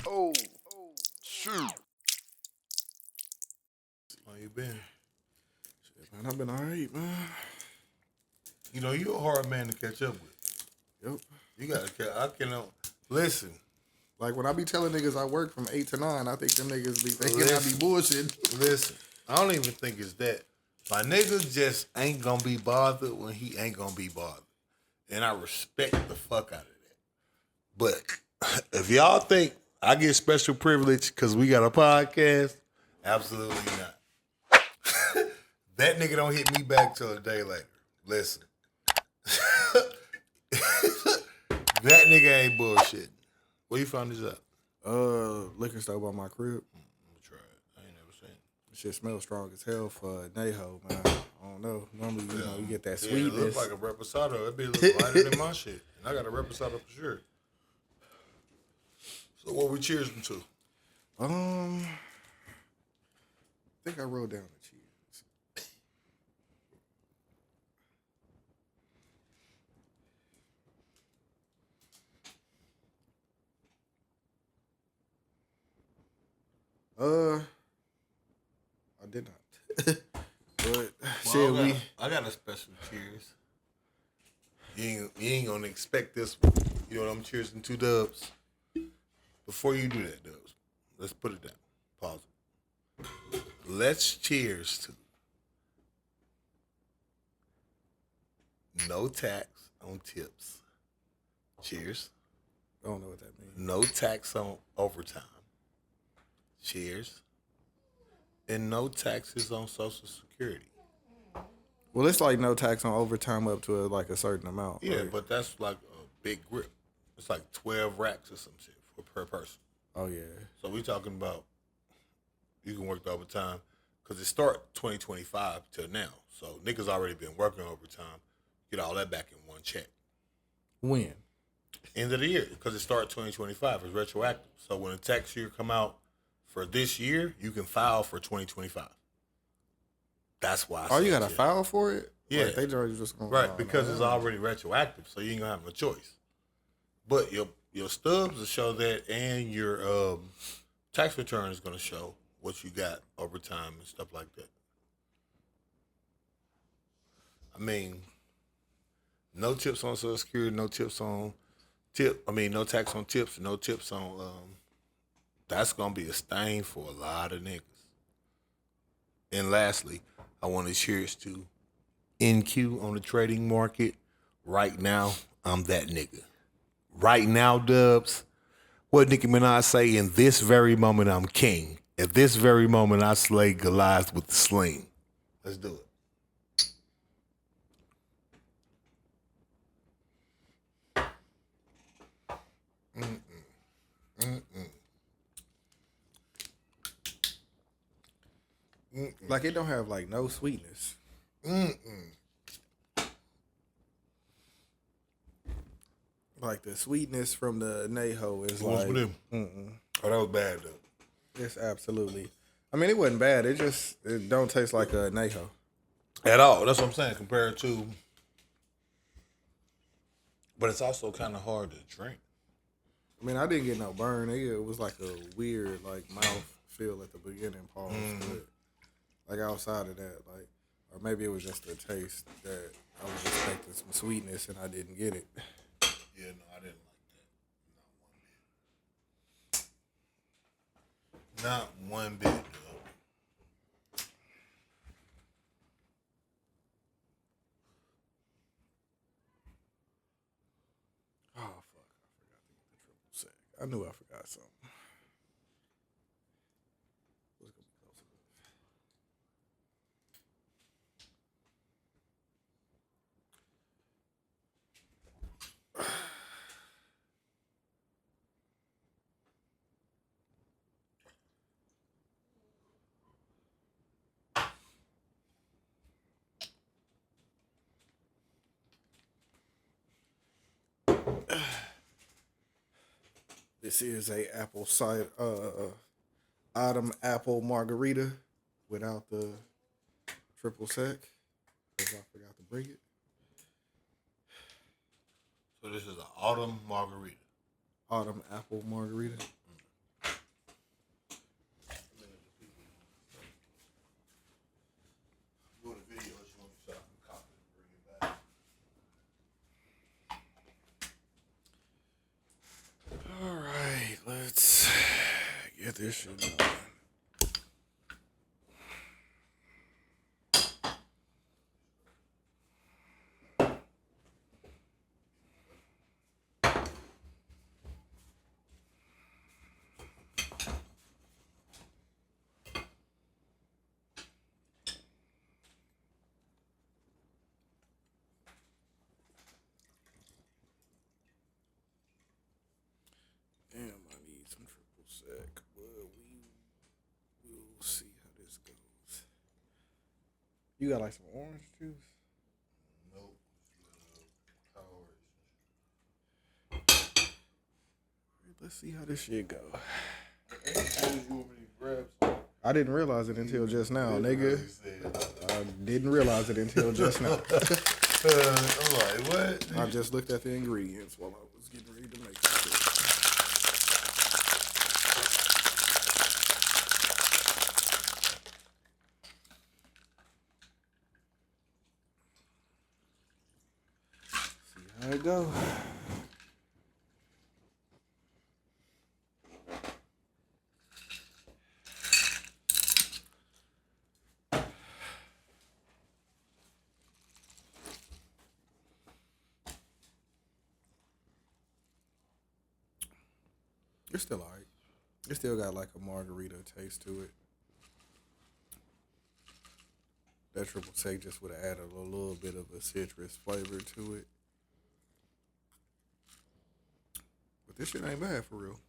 Oh, shoot. How you been? Shit, man, I've been all right, man. You know, you're a hard man to catch up with. Yep. You gotta I can listen. Like when I be telling niggas I work from 8 to 9, I think them niggas be thinking I Listen. be bullshitting. Listen, I don't even think it's that. My nigga just ain't gonna be bothered when he ain't gonna be bothered. And I respect the fuck out of that. But if y'all think I get special privilege because we got a podcast, absolutely not. That nigga don't hit me back till a day later. Listen. That nigga ain't bullshitting. Where you found this at? Liquor store by my crib. I'm gonna try it. I ain't never seen it. Shit smells strong as hell for a Neho, man. I don't know. Normally, you know, you get that sweetness. It looks like a reposado. It be a little lighter than my shit. And I got a reposado for sure. So what we cheersing to? I think I wrote down the cheers. I did not. But shit, I got a special cheers. You ain't gonna expect this one. You know what I'm cheersing to, Dubz? Before you do that, Dubz, let's put it down. Pause it. Let's cheers to no tax on tips. Cheers. I don't know what that means. No tax on overtime. Cheers. And no taxes on Social Security. Well, it's like no tax on overtime up to like a certain amount. Yeah, right? but that's like a big grip. It's like 12 racks or some shit per person. Oh yeah. So we talking about you can work the overtime because it start 2025 till now. So niggas already been working overtime. Get all that back in one check. When? End of the year because it started 2025. It's retroactive. So when the tax year come out for this year, you can file for 2025. That's why. Oh, you got to file for it? Yeah. Like, they just gonna, right, because it's already retroactive, so you ain't gonna have no choice. But your stubs will show that, and your tax return is gonna show what you got over time and stuff like that. I mean, no tips on Social Security, no tips on no tax on tips, no tips on. That's gonna be a stain for a lot of niggas. And lastly, I want to cheers to NQ on the trading market. Right now, I'm that nigga. Right now, Dubz, what Nicki Minaj say, in this very moment, I'm king. At this very moment, I slay Goliath with the sling. Let's do it. Like, it don't have, like, no sweetness. Like, the sweetness from the Neho is What's like... with him? Oh, that was bad, though. It's absolutely... I mean, it wasn't bad. It don't taste like a Neho. At all. That's what I'm saying, compared to... But it's also kind of hard to drink. I mean, I didn't get no burn. It was like a weird, like, mouth feel at the beginning, pause. But, like, outside of that, like... Or maybe it was just the taste that I was expecting some sweetness and I didn't get it. Yeah, no, I didn't like that. Not one bit, though. Oh, fuck. I forgot to get the triple sec. I knew I forgot something. What's going to be close enough? This is a apple cider, autumn apple margarita without the triple sec. Because I forgot to bring it. So this is an autumn margarita. Autumn apple margarita. get this shit going. Damn, I need some triple sec, but we'll see how this goes. You got like some orange juice? Nope. Let's see how this shit go. You want me to grab some? I didn't realize it until just now, nigga. I didn't realize it until just now. I'm like, what? I just looked at the ingredients while I was getting ready to make this shit. See how it go. It's still alright. It still got like a margarita taste to it. That triple sec just would have added a little bit of a citrus flavor to it. But this shit ain't bad for real.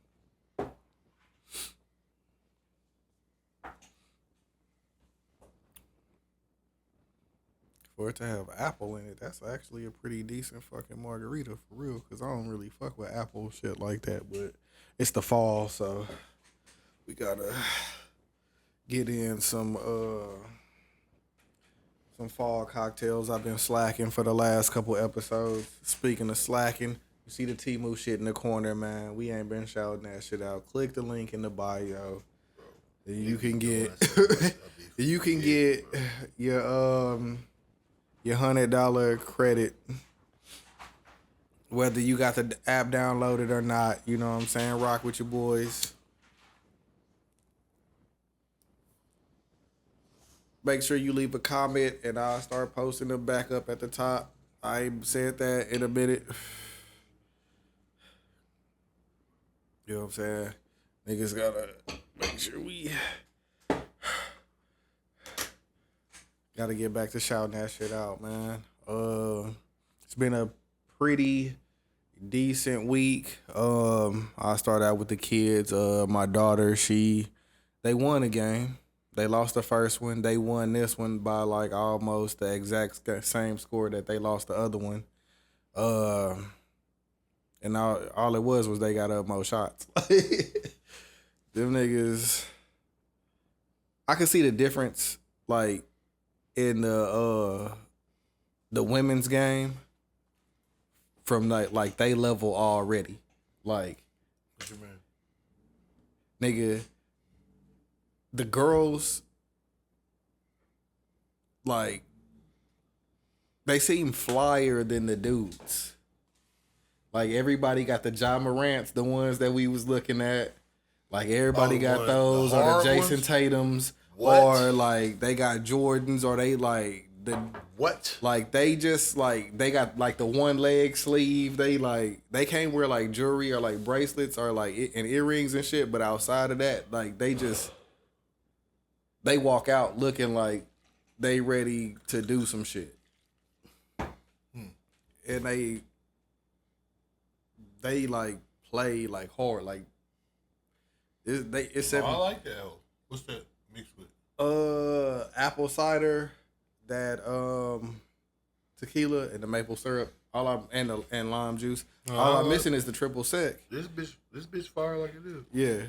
For it to have apple in it, that's actually a pretty decent fucking margarita for real. Cause I don't really fuck with apple shit like that, but it's the fall, so we gotta get in some fall cocktails. I've been slacking for the last couple episodes. Speaking of slacking, you see the Temu shit in the corner, man. We ain't been shouting that shit out. Click the link in the bio. You can get your $100 credit, whether you got the app downloaded or not. You know what I'm saying? Rock with your boys. Make sure you leave a comment, and I'll start posting them back up at the top. I said that in a minute. You know what I'm saying? Niggas gotta make sure we gotta get back to shouting that shit out, man. It's been a pretty decent week. I start out with the kids. My daughter, they won a game. They lost the first one. They won this one by like almost the exact same score that they lost the other one. And all it was they got up more shots. Them niggas, I could see the difference like in the women's game from like they level already. Like, What you mean? nigga, the girls, like, they seem flyer than the dudes. Like, everybody got the Ja Morants, the ones that we was looking at. Like, everybody got those, or the Jason Tatums. What? Or, like, they got Jordans, or they, like, the... What? Like, they just, like, they got, like, the one leg sleeve. They, like, they can't wear, like, jewelry or, like, bracelets or, like, and earrings and shit. But outside of that, like, they just... They walk out looking like they ready to do some shit. And they like play like hard. Like it's I like that. What's that mixed with? Apple cider, that tequila and the maple syrup. And lime juice. All I'm missing is the triple sec. This bitch fire like it is. Yeah.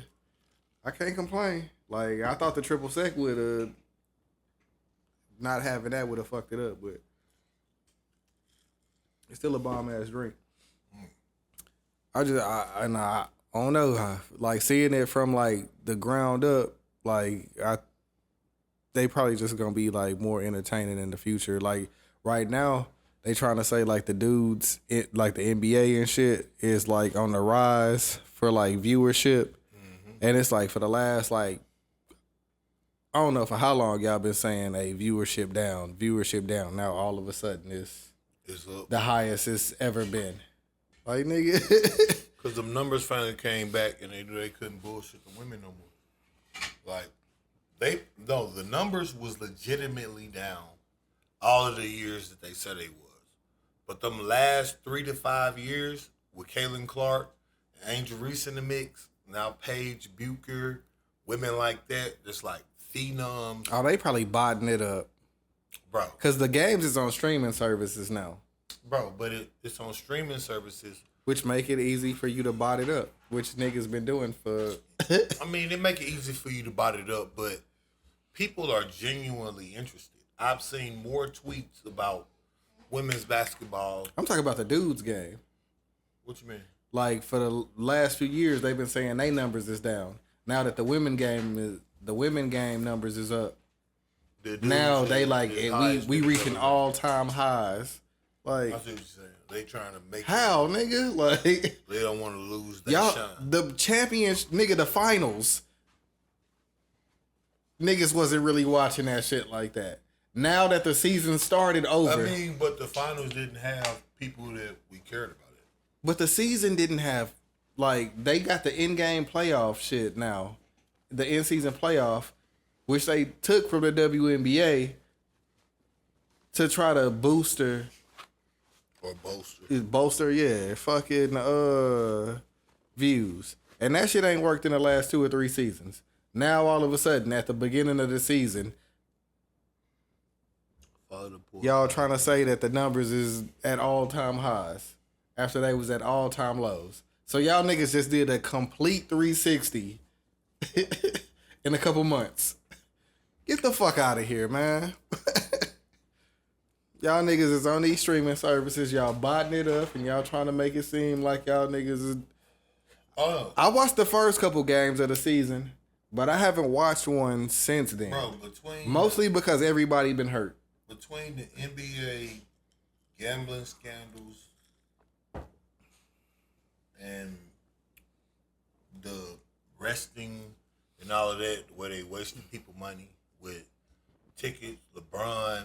I can't complain. Like, I thought the triple sec would have, not having that would have fucked it up, but it's still a bomb ass drink. I don't know how, like, seeing it from like the ground up, like they probably just gonna be like more entertaining in the future. Like right now, they trying to say like the dudes, like the NBA and shit is like on the rise for like viewership. And it's like for the last like I don't know for how long y'all been saying viewership down. Now all of a sudden it's up. The highest it's ever been. Like nigga, because the numbers finally came back and they knew they couldn't bullshit the women no more. Like the numbers was legitimately down all of the years that they said they was, but them last 3 to 5 years with Kaylin Clark, and Angel Reese in the mix, now Paige Bucher, women like that, just like phenoms. Oh, they probably botting it up, bro. Because the games is on streaming services now, bro. But it's on streaming services, which make it easy for you to bot it up, which niggas been doing for. I mean, it make it easy for you to bot it up, but people are genuinely interested. I've seen more tweets about women's basketball. I'm talking about the dudes game. What you mean? Like for the last few years, they've been saying they numbers is down. Now that the women game numbers is up. Now they like we reaching all time highs. Like I see what you're saying. They trying to make how nigga like they don't want to lose their shine. The champions nigga the finals. Niggas wasn't really watching that shit like that. Now that the season started over. I mean, but the finals didn't have people that we cared about it. But the season didn't have, like, they got the in-game playoff shit now. The in-season playoff, which they took from the WNBA to try to booster. Or bolster. Bolster, yeah. Fucking views. And that shit ain't worked in the last 2 or 3 seasons. Now, all of a sudden, at the beginning of the season, y'all trying to say that the numbers is at all-time highs after they was at all-time lows. So y'all niggas just did a complete 360 in a couple months. Get the fuck out of here, man. Y'all niggas is on these streaming services. Y'all botting it up and y'all trying to make it seem like y'all niggas is... I watched the first couple games of the season, but I haven't watched one since then. Bro, mostly because everybody been hurt. Between the NBA gambling scandals and the resting and all of that, where they wasting people money with tickets, LeBron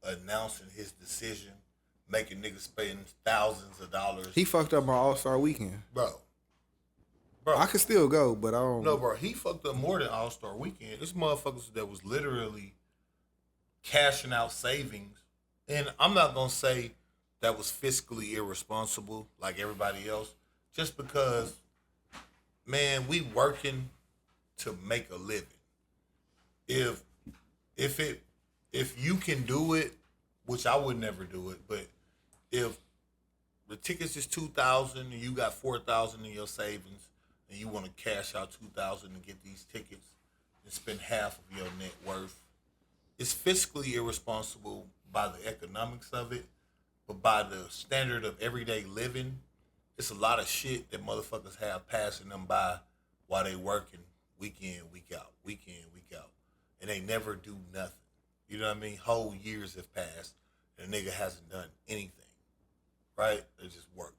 announcing his decision, making niggas spend thousands of dollars. He fucked up my All-Star weekend. Bro. I could still go, but I don't... No, bro, he fucked up more than All-Star weekend. It's motherfuckers that was literally cashing out savings. And I'm not going to say that was fiscally irresponsible like everybody else. Just because, man, we working to make a living. If you can do it, which I would never do it, but if the tickets is $2,000 and you got $4,000 in your savings and you want to cash out $2,000 to get these tickets and spend half of your net worth, it's fiscally irresponsible by the economics of it, but by the standard of everyday living, it's a lot of shit that motherfuckers have passing them by while they working week in, week out, and they never do nothing. You know what I mean? Whole years have passed and a nigga hasn't done anything, right? They just work.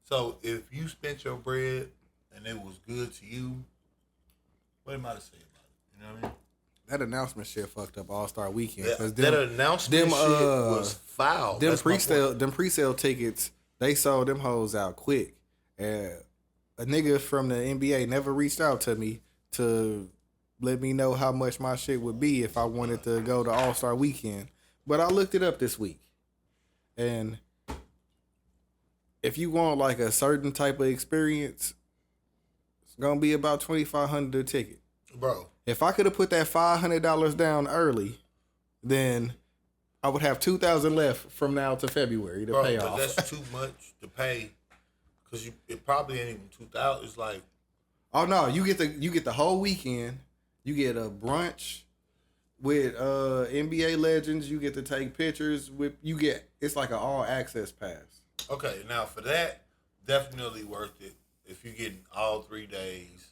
So if you spent your bread and it was good to you, what am I to say about it? You know what I mean? That announcement shit fucked up All-Star weekend. That announcement shit was foul. Them pre-sale tickets, they sold them hoes out quick. And a nigga from the NBA never reached out to me to let me know how much my shit would be if I wanted to go to All-Star weekend. But I looked it up this week. And if you want like a certain type of experience, it's gonna be about $2,500 a ticket. Bro. If I could have put that $500 down early, then I would have $2,000 left from now to February to pay off. That's too much to pay, because it probably ain't even $2,000. It's like, oh no, you get the whole weekend. You get a brunch with NBA legends. You get to take pictures with. It's like an all access pass. Okay, now for that, definitely worth it. If you're getting all 3 days.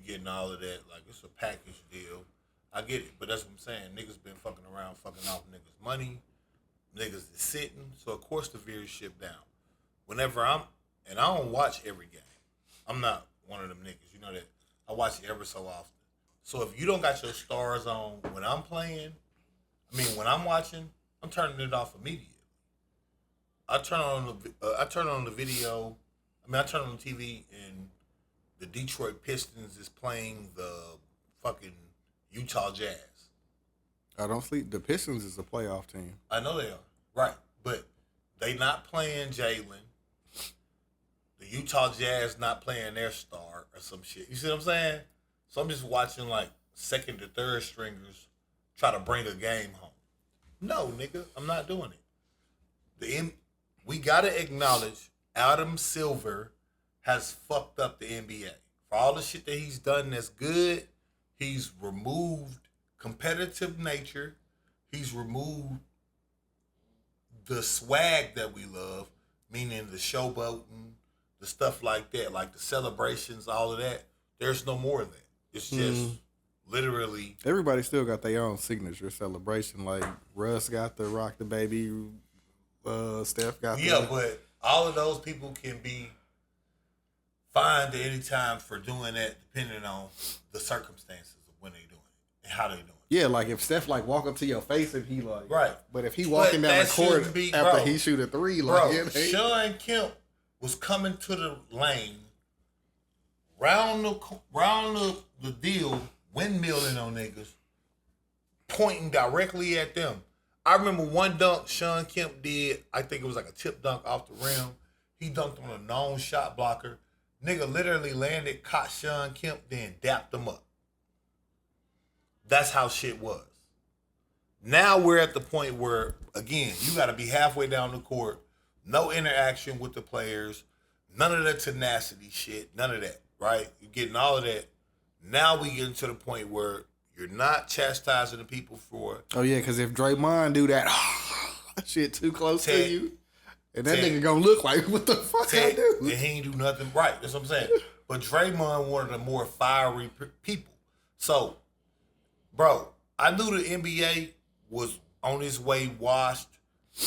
Getting all of that, like it's a package deal. I get it, but that's what I'm saying. Niggas been fucking around, fucking off niggas' money. Niggas is sitting, so of course the viewership down. Whenever I don't watch every game. I'm not one of them niggas, you know that. I watch it ever so often. So if you don't got your stars on when I'm playing, when I'm watching, I'm turning it off immediately. I turn on the video. I turn on the TV and the Detroit Pistons is playing the fucking Utah Jazz. I don't sleep. The Pistons is a playoff team. I know they are. Right. But they not playing Jalen. The Utah Jazz not playing their star or some shit. You see what I'm saying? So I'm just watching like second to third stringers try to bring a game home. No, nigga, I'm not doing it. We gotta acknowledge Adam Silver has fucked up the NBA. For all the shit that he's done that's good, he's removed competitive nature. He's removed the swag that we love, meaning the showboating, the stuff like that, like the celebrations, all of that. There's no more of that. It's just literally. Everybody still got their own signature celebration. Like Russ got the rock the baby, Steph got but all of those people can be fined at any time for doing that, depending on the circumstances of when they doing it and how they doing it. Yeah, like if Steph like walk up to your face and he like right, but if he walking down the court after he shoot a three, like Sean Kemp was coming to the lane, round the deal, windmilling on niggas, pointing directly at them. I remember one dunk Sean Kemp did. I think it was like a tip dunk off the rim. He dunked on a known shot blocker. Nigga literally landed, caught Sean Kemp, then dapped him up. That's how shit was. Now we're at the point where, again, you got to be halfway down the court, no interaction with the players, none of that tenacity shit, none of that, right? You're getting all of that. Now we get to the point where you're not chastising the people for. Oh yeah, because if Draymond do that shit too close to you, and that nigga gonna look like, what the fuck I do? And he ain't do nothing right. That's what I'm saying. But Draymond one of the more fiery people. So, bro, I knew the NBA was on its way washed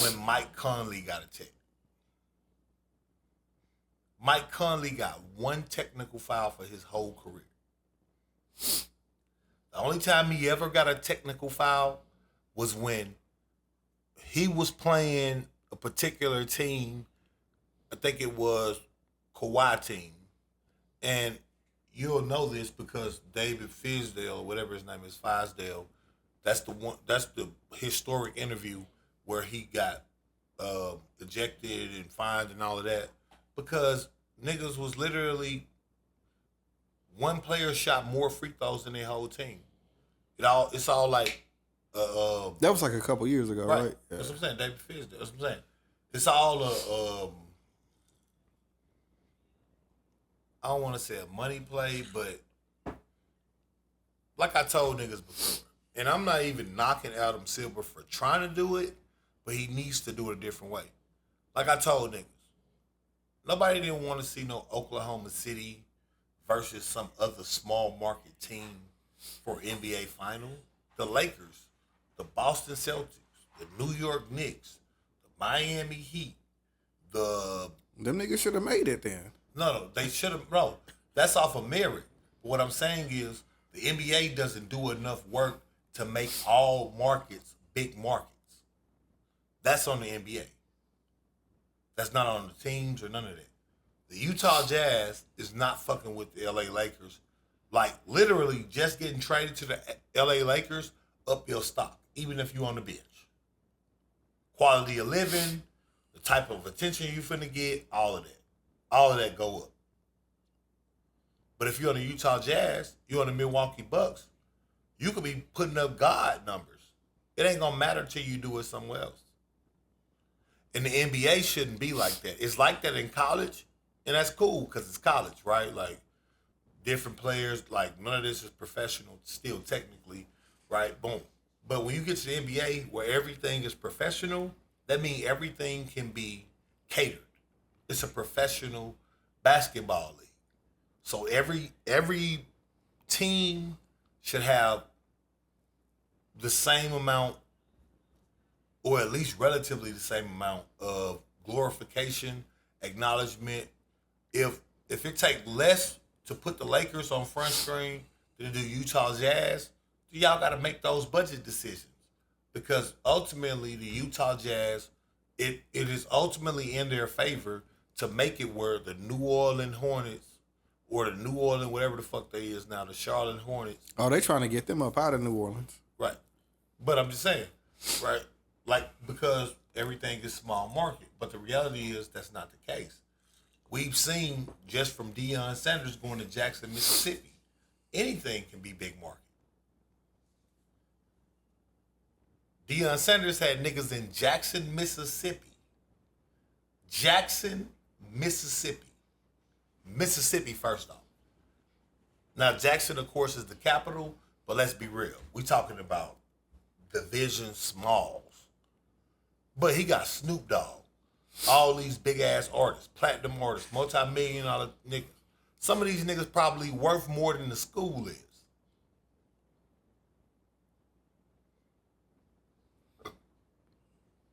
when Mike Conley got a tech. Mike Conley got one technical foul for his whole career. The only time he ever got a technical foul was when he was playing a particular team. I think it was Kawhi team. And you'll know this because David Fisdale, or whatever his name is, Fisdale, that's the historic interview where he got ejected and fined and all of that. Because niggas was literally, one player shot more free throws than their whole team. It's all like that was like a couple years ago, right? Yeah. That's what I'm saying. David Fisdale. That's what I'm saying. It's all I don't want to say a money play, but like I told niggas before, and I'm not even knocking Adam Silver for trying to do it, but he needs to do it a different way. Like I told niggas, nobody didn't want to see no Oklahoma City versus some other small market team for NBA final. The Lakers, the Boston Celtics, the New York Knicks, the Miami Heat, them niggas should have made it then. No, they should have. Bro, that's off of merit. But what I'm saying is the NBA doesn't do enough work to make all markets big markets. That's on the NBA. That's not on the teams or none of that. The Utah Jazz is not fucking with the LA Lakers. Like, literally, just getting traded to the LA Lakers up your stock, even if you're on the bench. Quality of living, the type of attention you finna get, all of that. All of that go up. But if you're on the Utah Jazz, you're on the Milwaukee Bucks, you could be putting up God numbers. It ain't gonna matter till you do it somewhere else. And the NBA shouldn't be like that. It's like that in college, and that's cool because it's college, right? Like, different players, like, none of this is professional still technically, right? Boom. But when you get to the NBA where everything is professional, that means everything can be catered. It's a professional basketball league. So every team should have the same amount, or at least relatively the same amount of glorification, acknowledgement. If it takes less to put the Lakers on front screen than to do Utah Jazz, y'all got to make those budget decisions. Because ultimately, the Utah Jazz, it is ultimately in their favor to make it where the New Orleans Hornets or the New Orleans, whatever the fuck they is now, the Charlotte Hornets. Oh, they trying to get them up out of New Orleans. Right. But I'm just saying, right? Like, because everything is small market. But the reality is that's not the case. We've seen just from Deion Sanders going to Jackson, Mississippi, anything can be big market. Deion Sanders had niggas in Jackson, Mississippi. Jackson, Mississippi. Mississippi, first off. Now, Jackson, of course, is the capital, but let's be real. We talking about Division Smalls. But he got Snoop Dogg. All these big-ass artists, platinum artists, multi-million-dollar niggas. Some of these niggas probably worth more than the school is.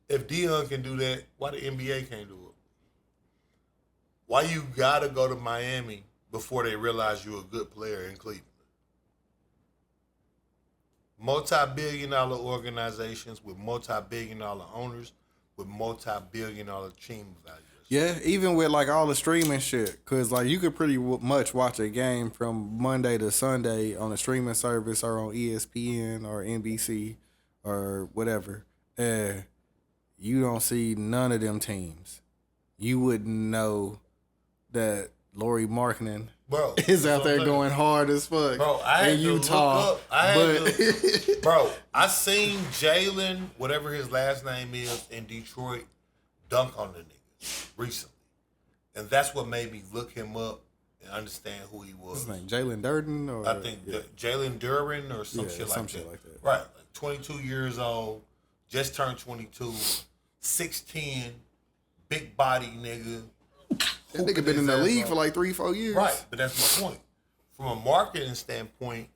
If Deion can do that, why the NBA can't do it? Why you gotta go to Miami before they realize you're a good player in Cleveland? Multi-billion-dollar organizations with multi-billion-dollar owners with multi-billion-dollar team values. Yeah, even with like all the streaming shit, cause like you could pretty much watch a game from Monday to Sunday on a streaming service or on ESPN or NBC or whatever. You don't see none of them teams. You wouldn't know that Lauri Markkanen is out there going hard as fuck. Bro, I had in to Utah. look up. Bro, I seen Jalen, whatever his last name is, in Detroit, dunk on the nigga recently. And that's what made me look him up and understand who he was. What's his name? Jalen Durden? Or I think Jalen Duren or some shit like that. Right. Like 22 years old, just turned 22, 6'10", big body nigga. That nigga been in the league for like 3-4 years. Right, but that's my point. From a marketing standpoint,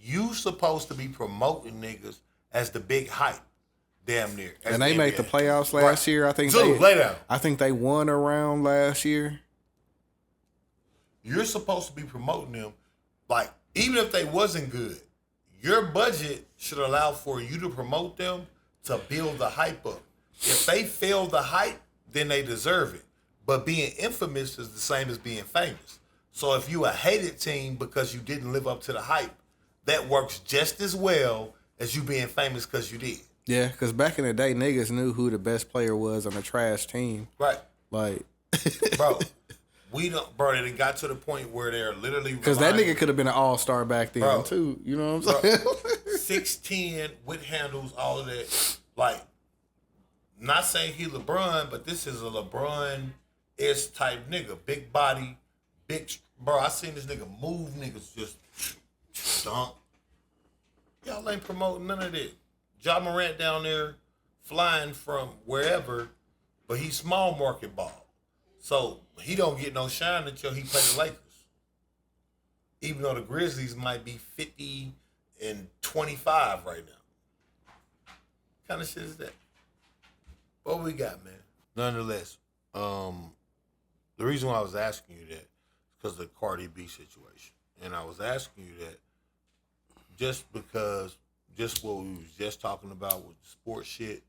you supposed to be promoting niggas as the big hype, damn near. And they made the playoffs last year. I think lay down. I think they won a round last year. You're supposed to be promoting them, like even if they wasn't good, your budget should allow for you to promote them to build the hype up. If they fail the hype, then they deserve it. But being infamous is the same as being famous. So if you a hated team because you didn't live up to the hype, that works just as well as you being famous because you did. Yeah, because back in the day, niggas knew who the best player was on a trash team. Right. Like, bro, it got to the point where they're literally because that nigga could have been an all-star back then too. You know what I'm saying? 6'10", with handles, all of that. Like, not saying he LeBron, but this is a LeBron-ish type nigga. Big body, bro, I seen this nigga move niggas just dunk. Y'all ain't promoting none of that. Ja Morant down there flying from wherever, but he's small market ball. So he don't get no shine until he play the Lakers. Even though the Grizzlies might be 50 and 25 right now. What kind of shit is that? What we got, man? Nonetheless, the reason why I was asking you that is because of the Cardi B situation. And I was asking you that just because, just what we was just talking about with the sports shit,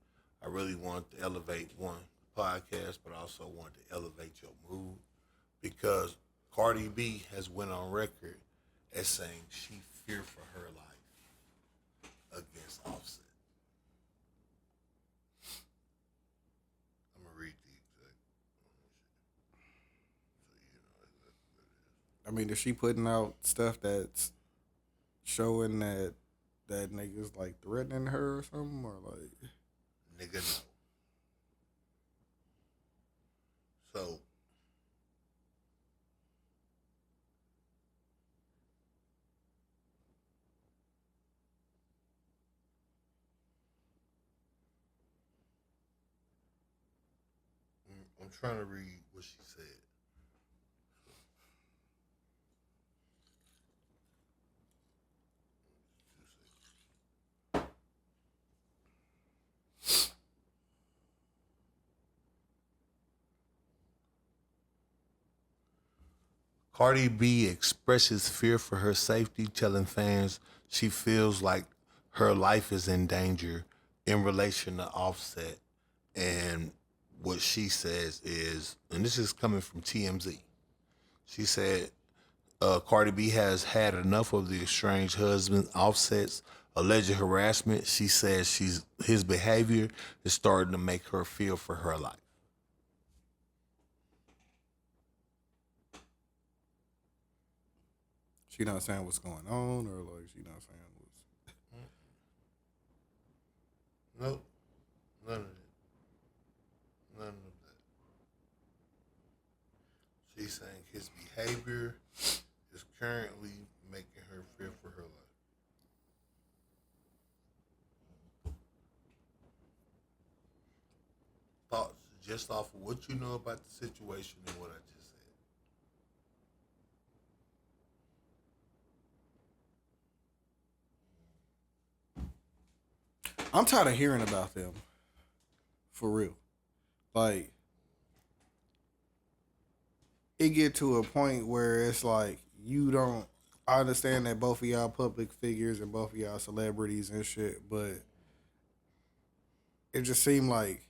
I really wanted to elevate one podcast, but I also wanted to elevate your mood because Cardi B has went on record as saying she feared for her life against Offset. I'm gonna read the exact. I mean, is she putting out stuff that's showing that nigga's like threatening her or something, or like? Nigga, no. So, I'm trying to read what she said. Cardi B expresses fear for her safety, telling fans she feels like her life is in danger in relation to Offset. And what she says is, and this is coming from TMZ, she said Cardi B has had enough of the estranged husband Offset's alleged harassment. She says his behavior is starting to make her fear for her life. She not saying what's going on, or like she not saying what's. Nope, none of that. None of that. She's saying his behavior is currently making her fear for her life. Thoughts just off of what you know about the situation and what I just said. I'm tired of hearing about them. For real. Like, it get to a point where it's like you don't. I understand that both of y'all public figures and both of y'all celebrities and shit, but it just seemed like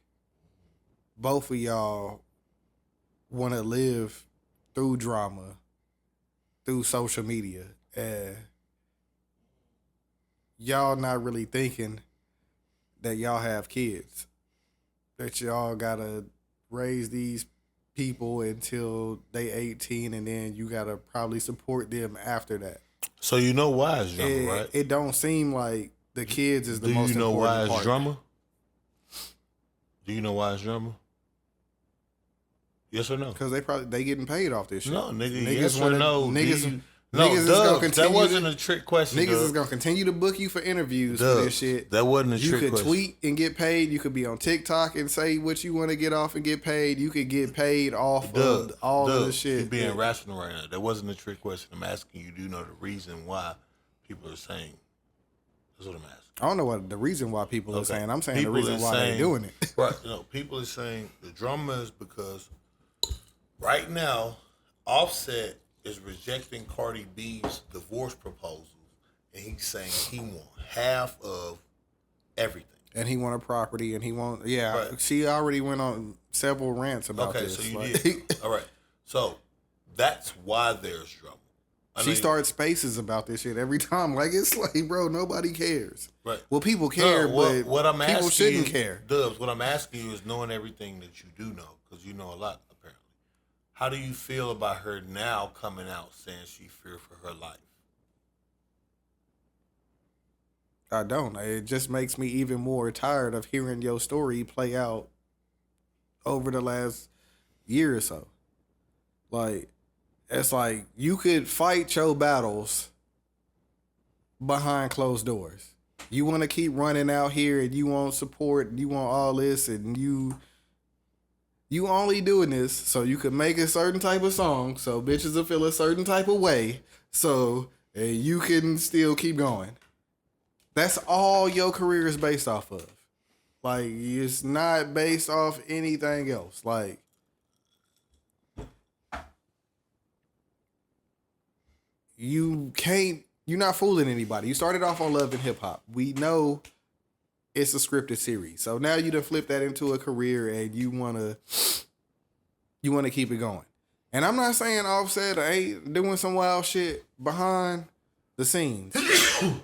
both of y'all want to live through drama, through social media, and y'all not really thinking that y'all have kids, that y'all gotta raise these people until they 18, and then you gotta probably support them after that. So you know why it's drama, right? It don't seem like the kids is the most Do you know why important it's part. drama? Do you know why it's drama? Yes or no? Because they getting paid off this shit. No, nigga. Yes or no? Niggas No, Dubz, that wasn't a trick question. Niggas Dubz. is gonna continue to book you for interviews Dubz, for this shit. That wasn't a You trick could question. tweet and get paid. You could be on TikTok and say what you want to get off and get paid. You could get paid off of all of this shit. You're being rational right now. That wasn't a trick question. I'm asking you, do you know the reason why people are saying? That's what I'm asking. I don't know what the reason why people are saying. I'm saying People the reason are why saying- they're doing it. Right. No, people are saying the drama is because right now, Offset is rejecting Cardi B's divorce proposals, and he's saying he want half of everything. And he want a property, and he want Right. She already went on several rants about Okay, this. so you like, did. All right. So that's why there's drama. She starts spaces about this shit every time. Like, it's like, bro, nobody cares. Right. Well, people care, but what I'm people asking shouldn't you, care. Dubz, what I'm asking you is knowing everything that you do know, because you know a lot, apparently. How do you feel about her now coming out saying she feared for her life? I don't. It just makes me even more tired of hearing your story play out over the last year or so. Like, it's like you could fight your battles behind closed doors. You want to keep running out here and you want support and you want all this and you only doing this so you can make a certain type of song so bitches will feel a certain type of way so you can still keep going. That's all your career is based off of. Like, it's not based off anything else. Like, you're not fooling anybody. You started off on Love and Hip Hop. We know it's a scripted series. So now you done flip that into a career and you wanna keep it going. And I'm not saying Offset ain't doing some wild shit behind the scenes.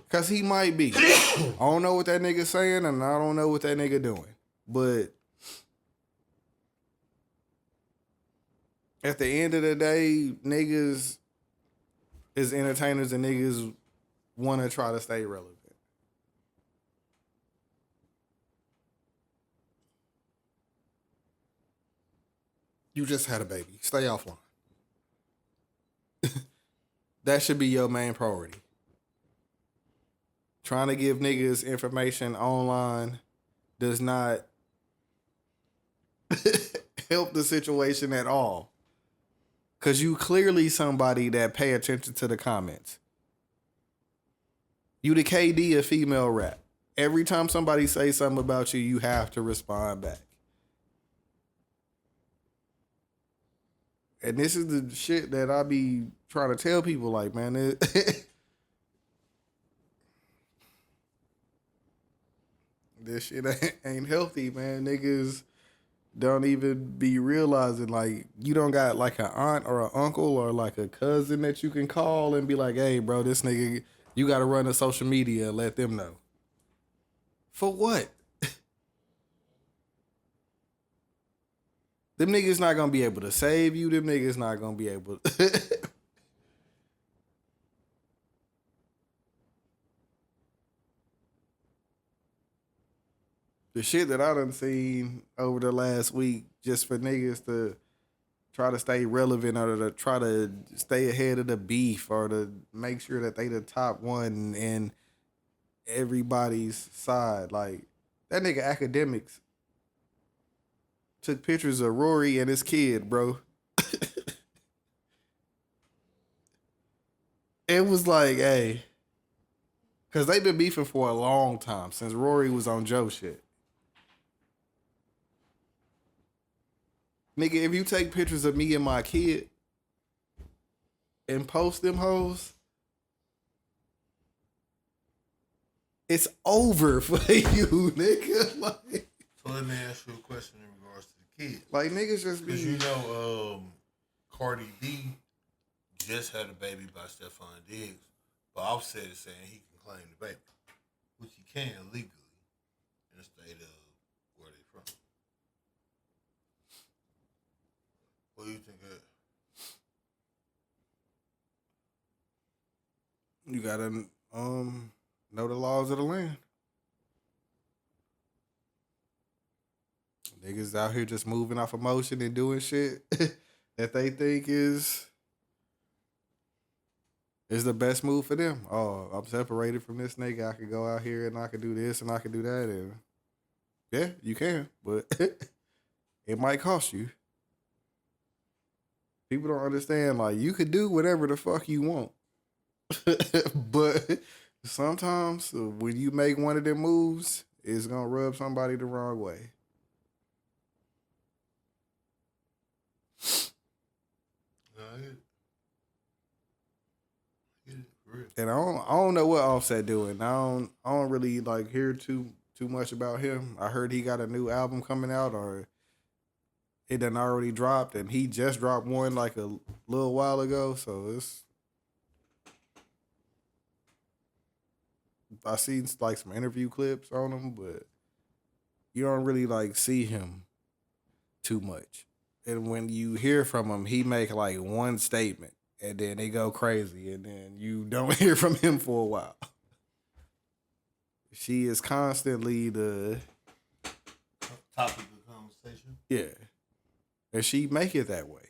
Cause he might be. I don't know what that nigga saying and I don't know what that nigga doing. But at the end of the day, niggas is entertainers and niggas want to try to stay relevant. You just had a baby. Stay offline. That should be your main priority. Trying to give niggas information online does not help the situation at all. Because you clearly somebody that pay attention to the comments. You the KD of female rap. Every time somebody say something about you, you have to respond back. And this is the shit that I be trying to tell people, like, man, this shit ain't healthy, man. Niggas don't even be realizing, like, you don't got like an aunt or an uncle or like a cousin that you can call and be like, hey, bro, this nigga, you got to run to social media and let them know. For what? Them niggas not gonna be able to save you. Them niggas not gonna be able to. The shit that I done seen over the last week just for niggas to try to stay relevant or to try to stay ahead of the beef or to make sure that they the top one in everybody's side. Like, that nigga Academics took pictures of Rory and his kid, bro. It was like, hey, because they've been beefing for a long time since Rory was on Joe shit. Nigga, if you take pictures of me and my kid and post them hoes, it's over for you, nigga. Like, so let me ask you a question in regards to the kids. Like, niggas just be... Because you know Cardi B just had a baby by Stephon Diggs, but Offset is saying he can claim the baby, which he can legally in the state of where they from. What do you think of that? You gotta know the laws of the land. Niggas out here just moving off emotion and doing shit that they think is the best move for them. Oh, I'm separated from this nigga. I could go out here and I could do this and I could do that. And yeah, you can, but it might cost you. People don't understand, like, you could do whatever the fuck you want. But sometimes when you make one of them moves, it's gonna rub somebody the wrong way. And I don't know what Offset doing. I don't really like hear too much about him. I heard he got a new album coming out, or it done already dropped, and he just dropped one like a little while ago. So I seen like some interview clips on him, but you don't really like see him too much. And when you hear from him, he make like one statement, and then they go crazy, and then you don't hear from him for a while. She is constantly the topic of conversation. Yeah. And she make it that way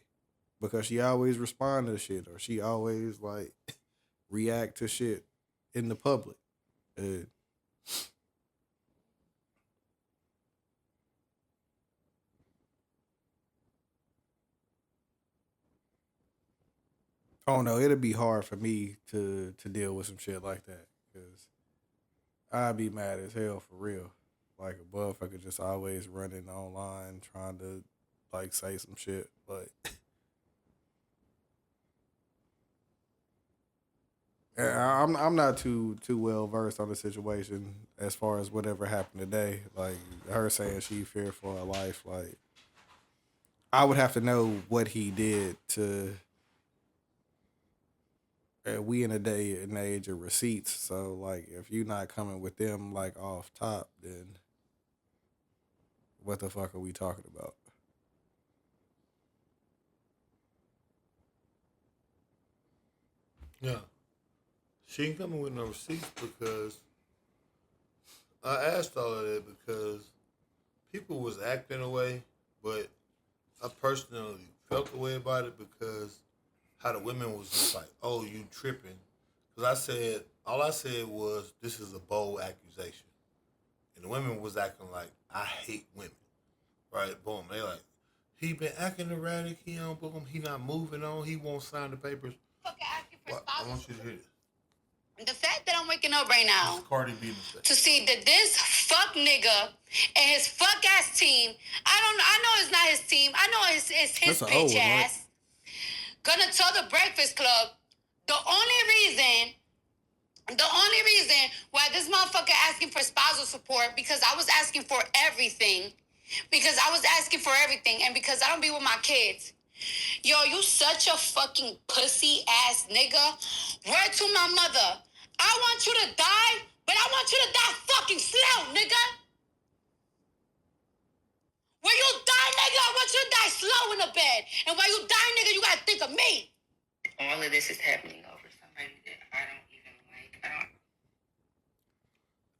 because she always respond to shit, or she always like react to shit in the public. Oh no, it'd be hard for me to deal with some shit like that because I'd be mad as hell for real. Like a motherfucker just always running online trying to like say some shit, but I'm not too well versed on the situation as far as whatever happened today. Like her saying she feared for her life. Like I would have to know what he did to. We in a day and age of receipts, so like if you're not coming with them like off top, then what the fuck are we talking about? Yeah. She ain't coming with no receipts because I asked all of that because people was acting away, but I personally felt the way about it because how the women was just like, oh, you tripping. Because all I said was, this is a bold accusation. And the women was acting like, I hate women. Right? Boom. They like, he been acting erratic. He on boom. He not moving on. He won't sign the papers. Well, I want you to hear this. The fact that I'm waking up right now Cardi B mistake. to see that this fuck nigga and his fuck ass team, I know it's not his team. I know it's his That's an bitch old one, right? ass. gonna tell the Breakfast Club the only reason why this motherfucker asking for spousal support because I was asking for everything. Because I was asking for everything and because I don't be with my kids. Yo, you such a fucking pussy ass nigga. Word to my mother. I want you to die, but I want you to die fucking slow, nigga. When you die, nigga, I want you to die slow in the bed. And while you die, nigga, you gotta think of me. All of this is happening over somebody that I don't even like.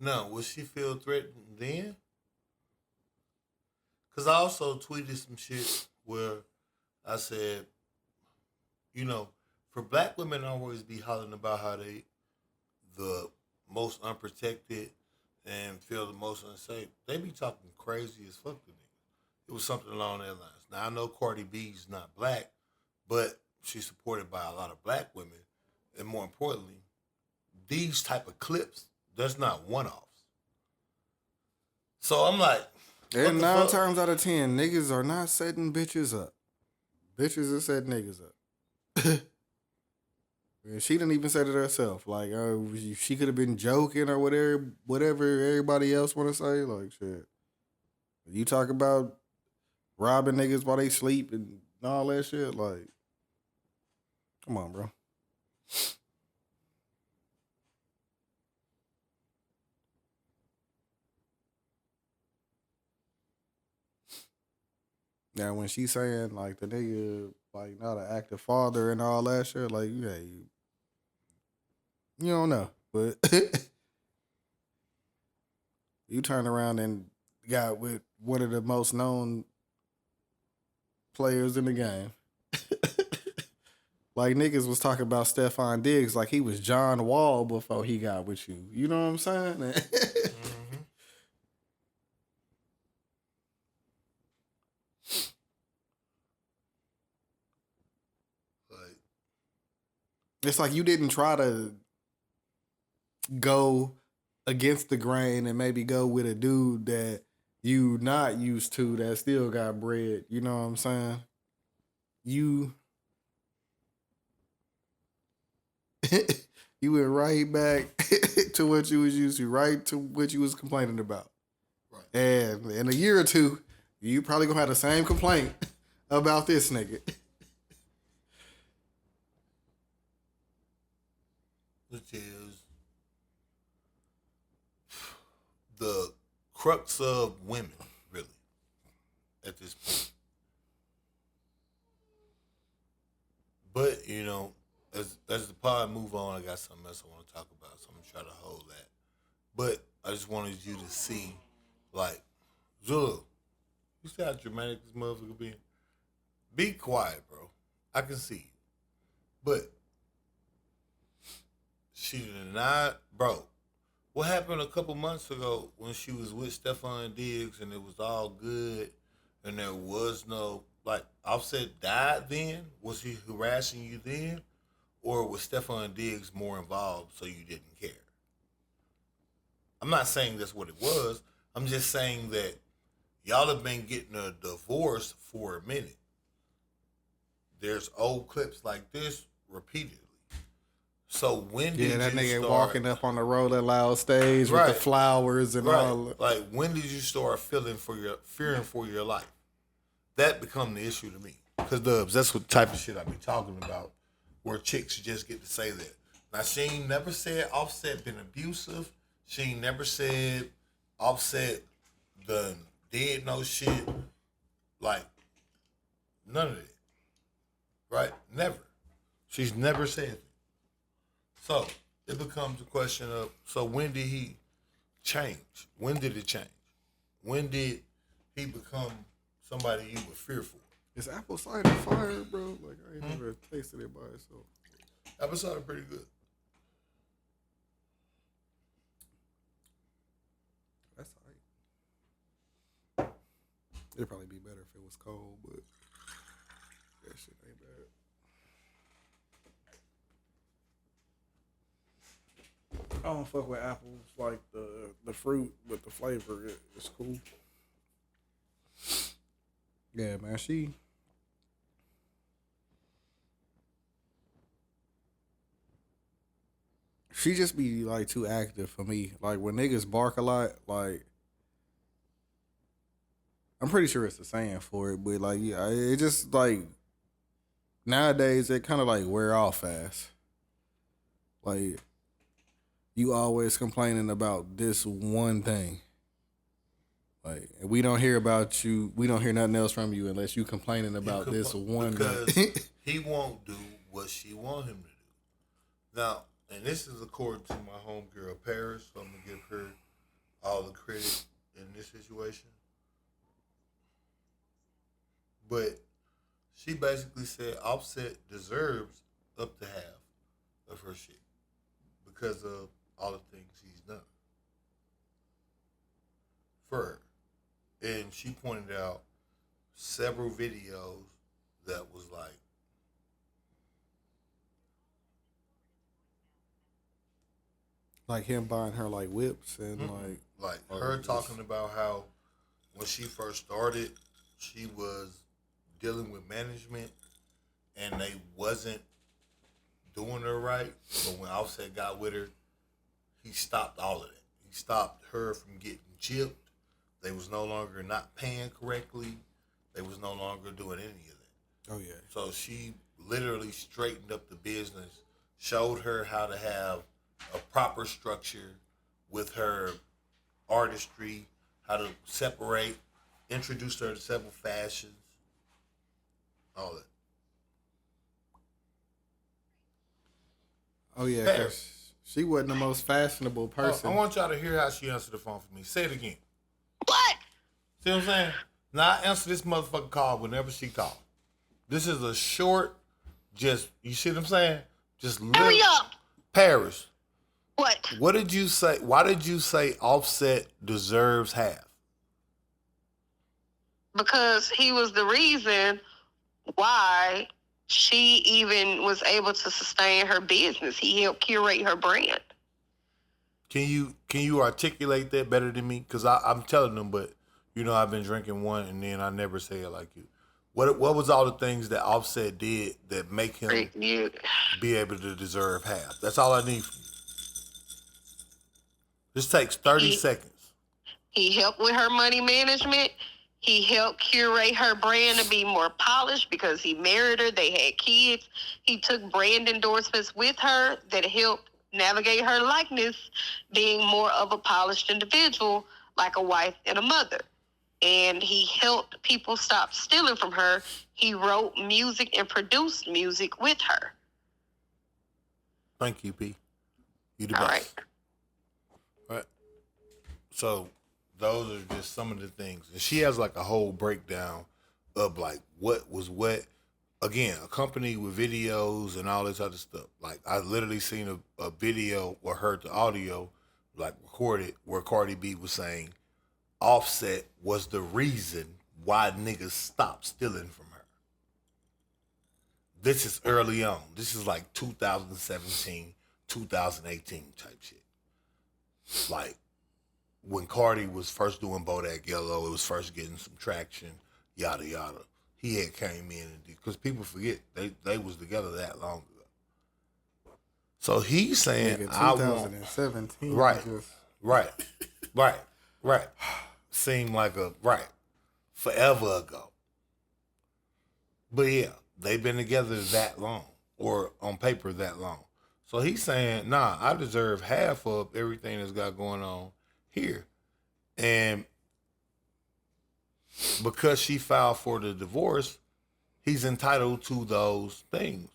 No, would she feel threatened then? Because I also tweeted some shit where I said, you know, for black women always be hollering about how they the most unprotected and feel the most unsafe. They be talking crazy as fuck to niggas. It was something along that lines. Now, I know Cardi B's not black, but she's supported by a lot of black women. And more importantly, these type of clips, there's not one-offs. So I'm like, and 9 times out of 10, niggas are not setting bitches up. Bitches are setting niggas up. And she didn't even say it herself. Like, she could have been joking or whatever everybody else want to say. Like, shit. You talk about robbing niggas while they sleep and all that shit. Like, come on, bro. Now, when she's saying, like, the nigga, like, not an active father and all that shit, like, yeah, you don't know. But you turn around and got with one of the most known players in the game. Like, niggas was talking about Stephon Diggs like he was John Wall before he got with you. You know what I'm saying? mm-hmm. Like, it's like you didn't try to go against the grain and maybe go with a dude that you not used to that still got bread. You know what I'm saying? You you went right back to what you was used to, right to what you was complaining about. right. And in a year or two, you probably gonna have the same complaint about this nigga. Which is the crux of women, really, at this point. But, you know, as the pod move on, I got something else I want to talk about, so I'm going to try to hold that. But I just wanted you to see, like, Zulu, you see how dramatic this motherfucker being? Be quiet, bro. I can see you. But she did not, bro. What happened a couple months ago when she was with Stephon Diggs and it was all good and there was no, like, Offset died then? Was he harassing you then? Or was Stephon Diggs more involved so you didn't care? I'm not saying that's what it was. I'm just saying that y'all have been getting a divorce for a minute. There's old clips like this repeatedly. So when did that you nigga start walking up on the Rolling Loud stage with the flowers and all? Like, when did you start fearing for your life? That become the issue to me. Because Dubz, that's what type of shit I be talking about, where chicks just get to say that. Now, she ain't never said Offset been abusive. She ain't never said Offset done did no shit. Like, none of it. Right? Never. She's never said that. So, it becomes a question of, so when did he change? When did it change? When did he become somebody you would fear for? Is apple cider fire, bro? Like, I ain't never tasted it by itself. Apple cider pretty good. That's all right. It'd probably be better if it was cold, but that shit ain't bad. I don't fuck with apples like the fruit, but the flavor it's cool. Yeah, man, she she just be like too active for me. Like when niggas bark a lot, like I'm pretty sure it's the saying for it, but like yeah, it just like nowadays it kind of like wear off fast. Like you always complaining about this one thing. Like we don't hear about you. We don't hear nothing else from you unless you complaining about this one. Because he won't do what she want him to do. Now, and this is according to my homegirl Paris, so I'm gonna give her all the credit in this situation. But she basically said Offset deserves up to half of her shit because of all the things he's done for her. And she pointed out several videos that was like him buying her like whips and like her talking about how when she first started, she was dealing with management and they wasn't doing her right. But when Offset got with her, he stopped all of that. He stopped her from getting chipped. They was no longer not paying correctly. They was no longer doing any of that. oh yeah. So she literally straightened up the business, showed her how to have a proper structure with her artistry, how to separate, introduced her to several fashions, all that. Oh yeah, because she wasn't the most fashionable person. I want y'all to hear how she answered the phone for me. Say it again. What? See what I'm saying? Now I answer this motherfucking call whenever she called. This is a short, just, you see what I'm saying? Just Hurry up. Paris. What? What did you say? Why did you say Offset deserves half? Because he was the reason why she even was able to sustain her business. He helped curate her brand. Can you articulate that better than me? Because I'm telling them, but you know I've been drinking one and then I never say it like you. What was all the things that Offset did that make him be able to deserve half? That's all I need from you. This takes 30 seconds. He helped with her money management. He helped curate her brand to be more polished because he married her. They had kids. He took brand endorsements with her that helped navigate her likeness, being more of a polished individual, like a wife and a mother. And he helped people stop stealing from her. He wrote music and produced music with her. Thank you, P. You the All best. All right. So those are just some of the things. And she has like a whole breakdown of like what was what. Again, accompanied with videos and all this other stuff. Like I literally seen a video or heard the audio like recorded where Cardi B was saying Offset was the reason why niggas stopped stealing from her. This is early on. This is like 2017, 2018 type shit. Like when Cardi was first doing Bodak Yellow, it was first getting some traction, yada yada. He had came in because people forget they was together that long ago. So he's saying, I want 2017. right. Seemed like forever ago. But yeah, they've been together that long, or on paper that long. So he's saying, nah, I deserve half of everything that's got going on here. And because she filed for the divorce, he's entitled to those things.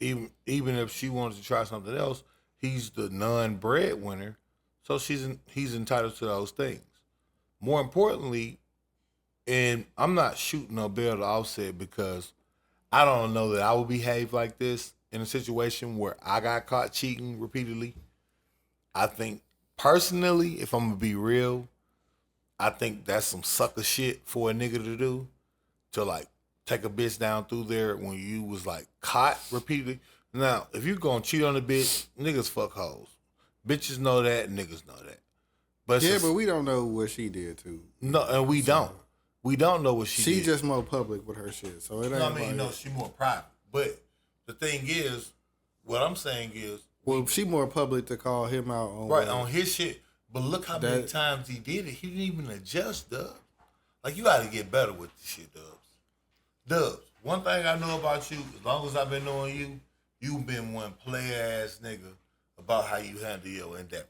Even if she wanted to try something else, he's the non-breadwinner, so he's entitled to those things. More importantly, and I'm not shooting no bell to Offset because I don't know that I would behave like this in a situation where I got caught cheating repeatedly. I think personally, if I'm gonna be real, I think that's some sucker shit for a nigga to do, to like take a bitch down through there when you was like caught repeatedly. Now, if you gonna cheat on a bitch, niggas fuck hoes. Bitches know that, niggas know that. But yeah, but we don't know what she did too. No, and we don't. We don't know what she did. She just more public with her shit, so it ain't. No, I mean, no, she more private. But the thing is, what I'm saying is, Well, she more public to call him out on Right, on his shit. But look how many That- times he did it. He didn't even adjust, Dubz. Like, you got to get better with this shit, Dubz. Dubz, one thing I know about you, as long as I've been knowing you, you've been one player-ass nigga about how you handle your endeavors.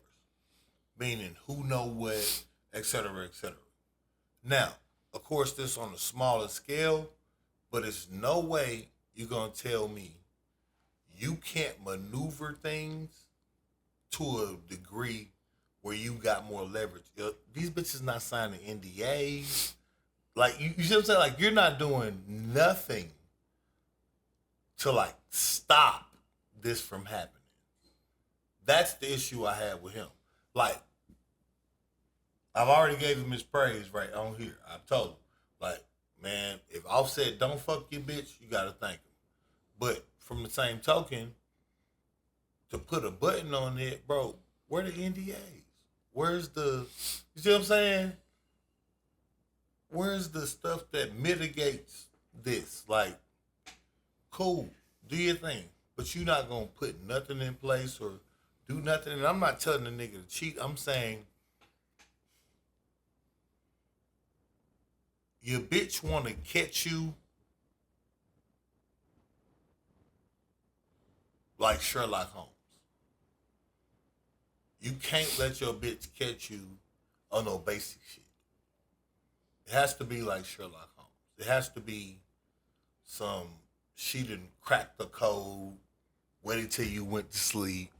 Meaning, who know what, et cetera, et cetera. Now, of course, this on a smaller scale, but it's no way you're going to tell me you can't maneuver things to a degree where you got more leverage. These bitches not signing NDAs. Like, you see what I'm saying? Like, you're not doing nothing to, like, stop this from happening. That's the issue I have with him. Like, I've already gave him his praise right on here. I've told him, like, man, if Offset don't fuck your bitch, you got to thank him. But from the same token, to put a button on it, bro, where the NDAs? Where's the, you see what I'm saying? Where's the stuff that mitigates this? Like, cool, do your thing, but you're not going to put nothing in place or do nothing. And I'm not telling the nigga to cheat. I'm saying your bitch want to catch you like Sherlock Holmes. You can't let your bitch catch you on no basic shit. It has to be like Sherlock Holmes. It has to be some, she done cracked the code, waited till you went to sleep,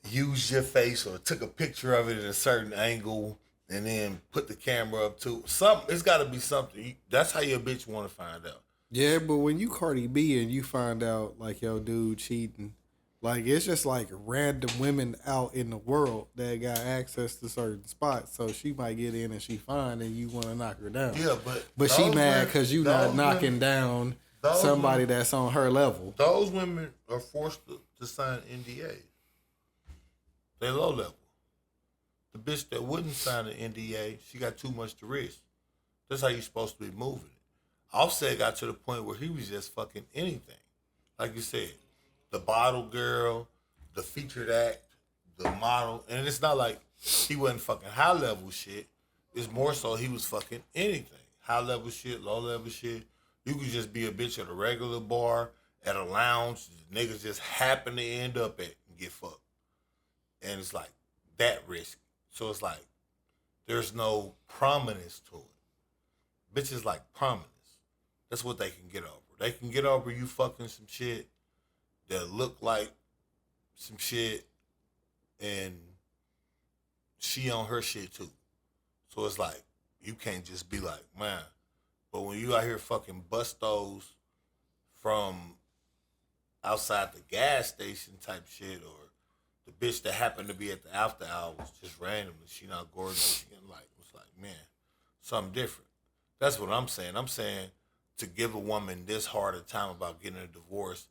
used your face or took a picture of it at a certain angle, and then put the camera up to something. It's got to be something. That's how your bitch want to find out. Yeah, but when you Cardi B and you find out like your dude cheating, like it's just like random women out in the world that got access to certain spots. So she might get in and she fine and you want to knock her down. Yeah, but she those mad because you not knocking women, down somebody that's on her level. Those women are forced to sign NDAs. They low level. The bitch that wouldn't sign an NDA, she got too much to risk. That's how you supposed to be moving it. Offset got to the point where he was just fucking anything. Like you said, the bottle girl, the featured act, the model. And it's not like he wasn't fucking high level shit. It's more so he was fucking anything. High level shit, low level shit. You could just be a bitch at a regular bar, at a lounge. Niggas just happen to end up at and get fucked. And it's like that risk. So it's like there's no prominence to it. Bitches like prominence. That's what they can get over. They can get over you fucking some shit that look like some shit and she on her shit too. So it's like, you can't just be like, man. But when you out here fucking bustos from outside the gas station type shit, or the bitch that happened to be at the after hours just randomly, she not gorgeous, she getting like, it's like, man, something different. That's what I'm saying. I'm saying to give a woman this hard a time about getting a divorce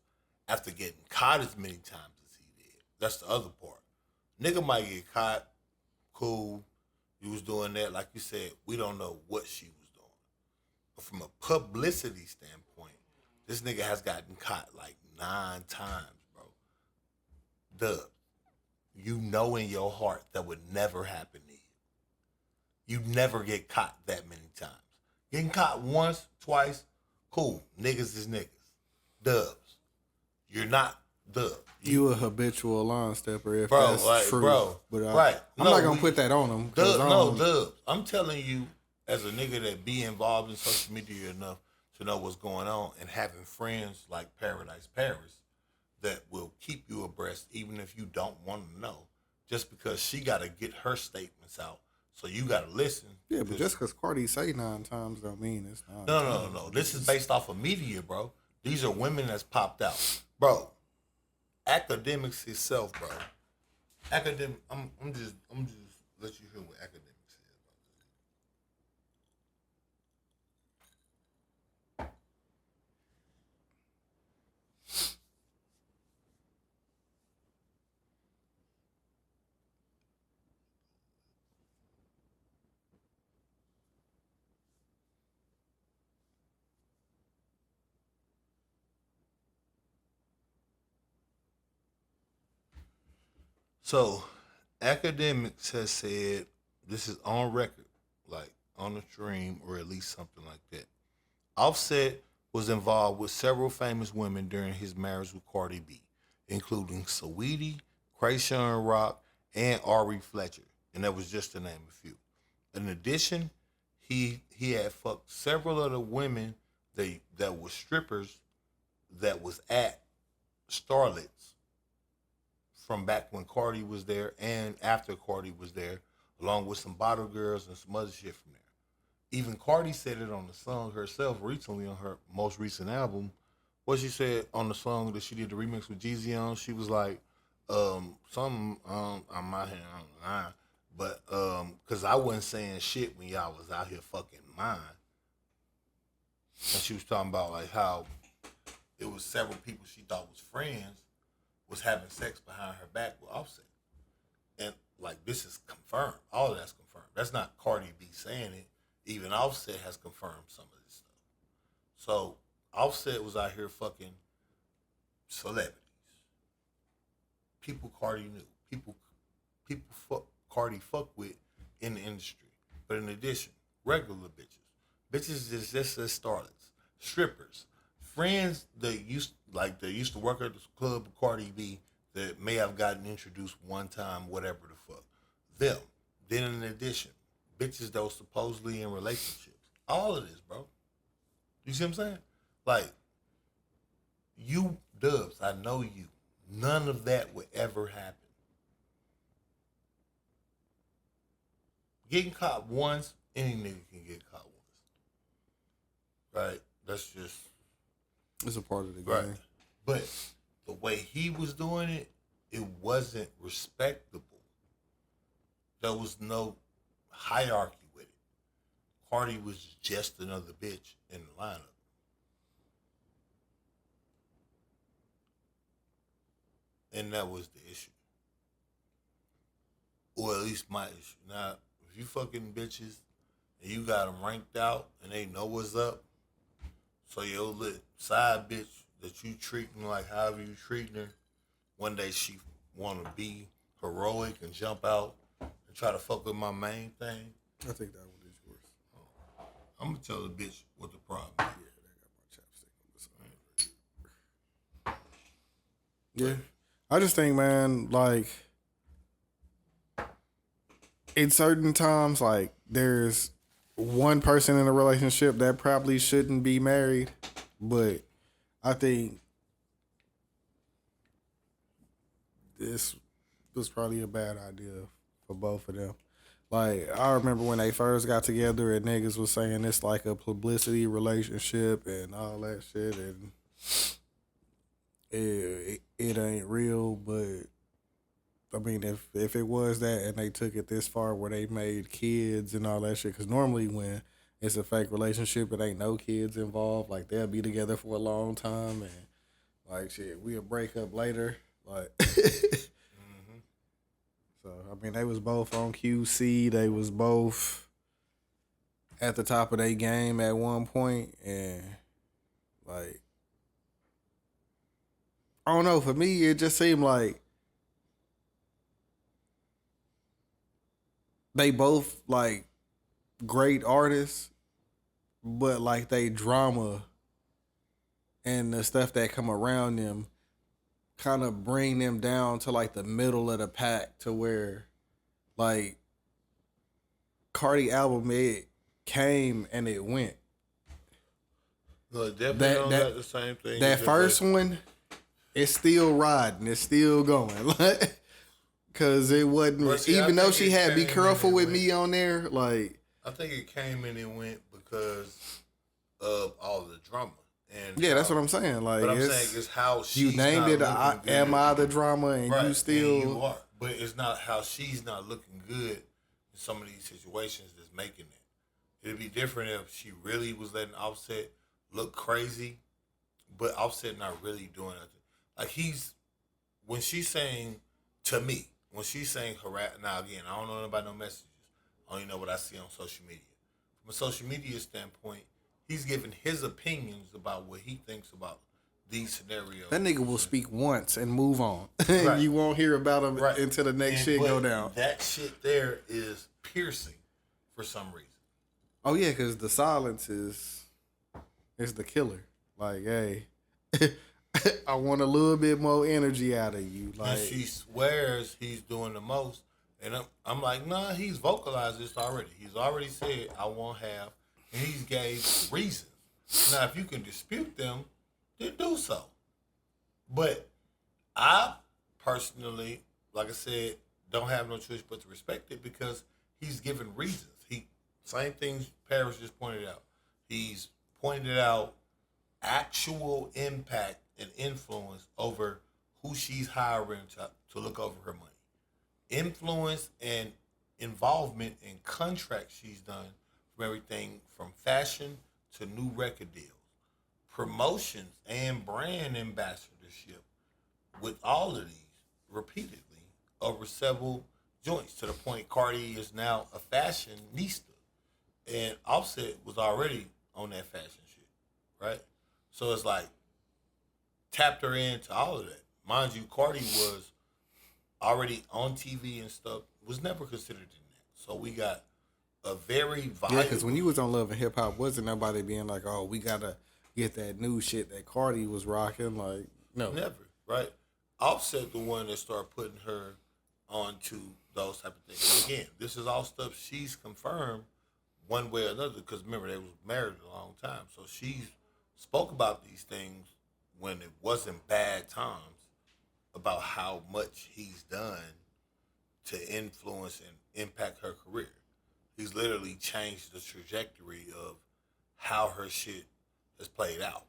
after getting caught as many times as he did. That's the other part. Nigga might get caught, cool, you was doing that. Like you said, we don't know what she was doing. But from a publicity standpoint, this nigga has gotten caught like 9 times, bro. Dubz, you know in your heart that would never happen to you. You never get caught that many times. Getting caught once, twice, cool. Niggas is niggas. Dubz, you're not Dubz. You a habitual line stepper if bro, that's like, true. Bro, but right. I'm not going to put that on him. Dubz, I'm telling you, as a nigga that be involved in social media enough to know what's going on and having friends like Paradise Paris that will keep you abreast even if you don't want to know, just because she got to get her statements out. So you got to listen. Yeah, but just because Cardi say 9 times don't mean it's 9 No. This is based off of media, bro. These are women that's popped out. Bro, academics itself, bro. I'm just let you hear what academics said about this. So, academics has said this is on record, like on the stream or at least something like that. Offset was involved with several famous women during his marriage with Cardi B, including Saweetie, Krayshawn Rock, and Ari Fletcher, and that was just to name a few. In addition, he had fucked several of the women that were strippers that was at Starlets from back when Cardi was there and after Cardi was there, along with some bottle girls and some other shit from there. Even Cardi said it on the song herself recently on her most recent album. What she said on the song that she did the remix with Jeezy on, she was like, something on my hand, I don't know, but cause I wasn't saying shit when y'all was out here fucking mine. And she was talking about like how it was several people she thought was friends was having sex behind her back with Offset. And like this is confirmed. All of that's confirmed. That's not Cardi B saying it. Even Offset has confirmed some of this stuff. So Offset was out here fucking celebrities. People Cardi knew. People Cardi fuck with in the industry. But in addition, regular bitches. Bitches is just as starlets. Strippers. Friends that used to work at the club with Cardi B that may have gotten introduced one time, whatever the fuck. Them. Then in addition, bitches that was supposedly in relationships. All of this, bro. You see what I'm saying? Like, you, Dubz, I know you. None of that would ever happen. Getting caught once, any nigga can get caught once. Right? That's just... It's a part of the game. Right. But the way he was doing it, it wasn't respectable. There was no hierarchy with it. Cardi was just another bitch in the lineup. And that was the issue. Or at least my issue. Now, if you fucking bitches and you got them ranked out and they know what's up, so your little side bitch that you treating like however you treating her, one day she want to be heroic and jump out and try to fuck with my main thing. I think that one is yours. I'm going to tell the bitch what the problem is. Yeah, I just think, man, like, in certain times, like, there's one person in a relationship that probably shouldn't be married, but I think this was probably a bad idea for both of them. Like, I remember when they first got together and niggas was saying it's like a publicity relationship and all that shit, and it ain't real, but I mean, if it was that and they took it this far where they made kids and all that shit, because normally when it's a fake relationship, it ain't no kids involved. Like, they'll be together for a long time and, like, shit, we'll break up later. Like, Mm-hmm. So, I mean, they was both on QC. They was both at the top of their game at one point, and, like, I don't know. For me, it just seemed like they both, like, great artists, but, like, they drama and the stuff that come around them kind of bring them down to, like, the middle of the pack, to where, like, Cardi album, it came and it went. Look, definitely don't got the same thing. That first one, it's still riding. It's still going. Like, because it wasn't, see, even though she had Be came Careful and with went. Me on there, like, I think it came and it went because of all the drama. And yeah, that's what I'm saying. Like, but I'm it's, saying it's how she's you named it not looking Am good. I the Drama, and Right, you still. and you are. But it's not how she's not looking good in some of these situations that's making it. It'd be different if she really was letting Offset look crazy, but Offset not really doing nothing. Like, when she's saying, to me, when she's saying now again, I don't know about no messages. I only know what I see on social media. From a social media standpoint, he's giving his opinions about what he thinks about these scenarios. That nigga will speak once and move on. Right. You won't hear about him until the next shit go down. That shit there is piercing for some reason. Oh yeah, because the silence is the killer. Like, hey, I want a little bit more energy out of you. Like, and she swears he's doing the most, and I'm like, nah, he's vocalized this already. He's already said I won't have, and he's gave reasons. Now, if you can dispute them, then do so. But I personally, like I said, don't have no choice but to respect it because he's given reasons. Same things Paris just pointed out. He's pointed out actual impact and influence over who she's hiring to look over her money. Influence and involvement in contracts she's done from everything from fashion to new record deals, promotions and brand ambassadorship with all of these repeatedly over several joints to the point Cardi is now a fashionista. And Offset was already on that fashion shit, right? So it's like, tapped her into all of that. Mind you, Cardi was already on TV and stuff, was never considered in that. So we got a very viable... Yeah, because when you was on Love and Hip Hop, wasn't nobody being like, oh, we got to get that new shit that Cardi was rocking? Like, no. Never, right? Offset the one that started putting her onto those type of things. And again, this is all stuff she's confirmed one way or another, because remember, they was married a long time. So she spoke about these things when it wasn't bad times about how much he's done to influence and impact her career. He's literally changed the trajectory of how her shit has played out.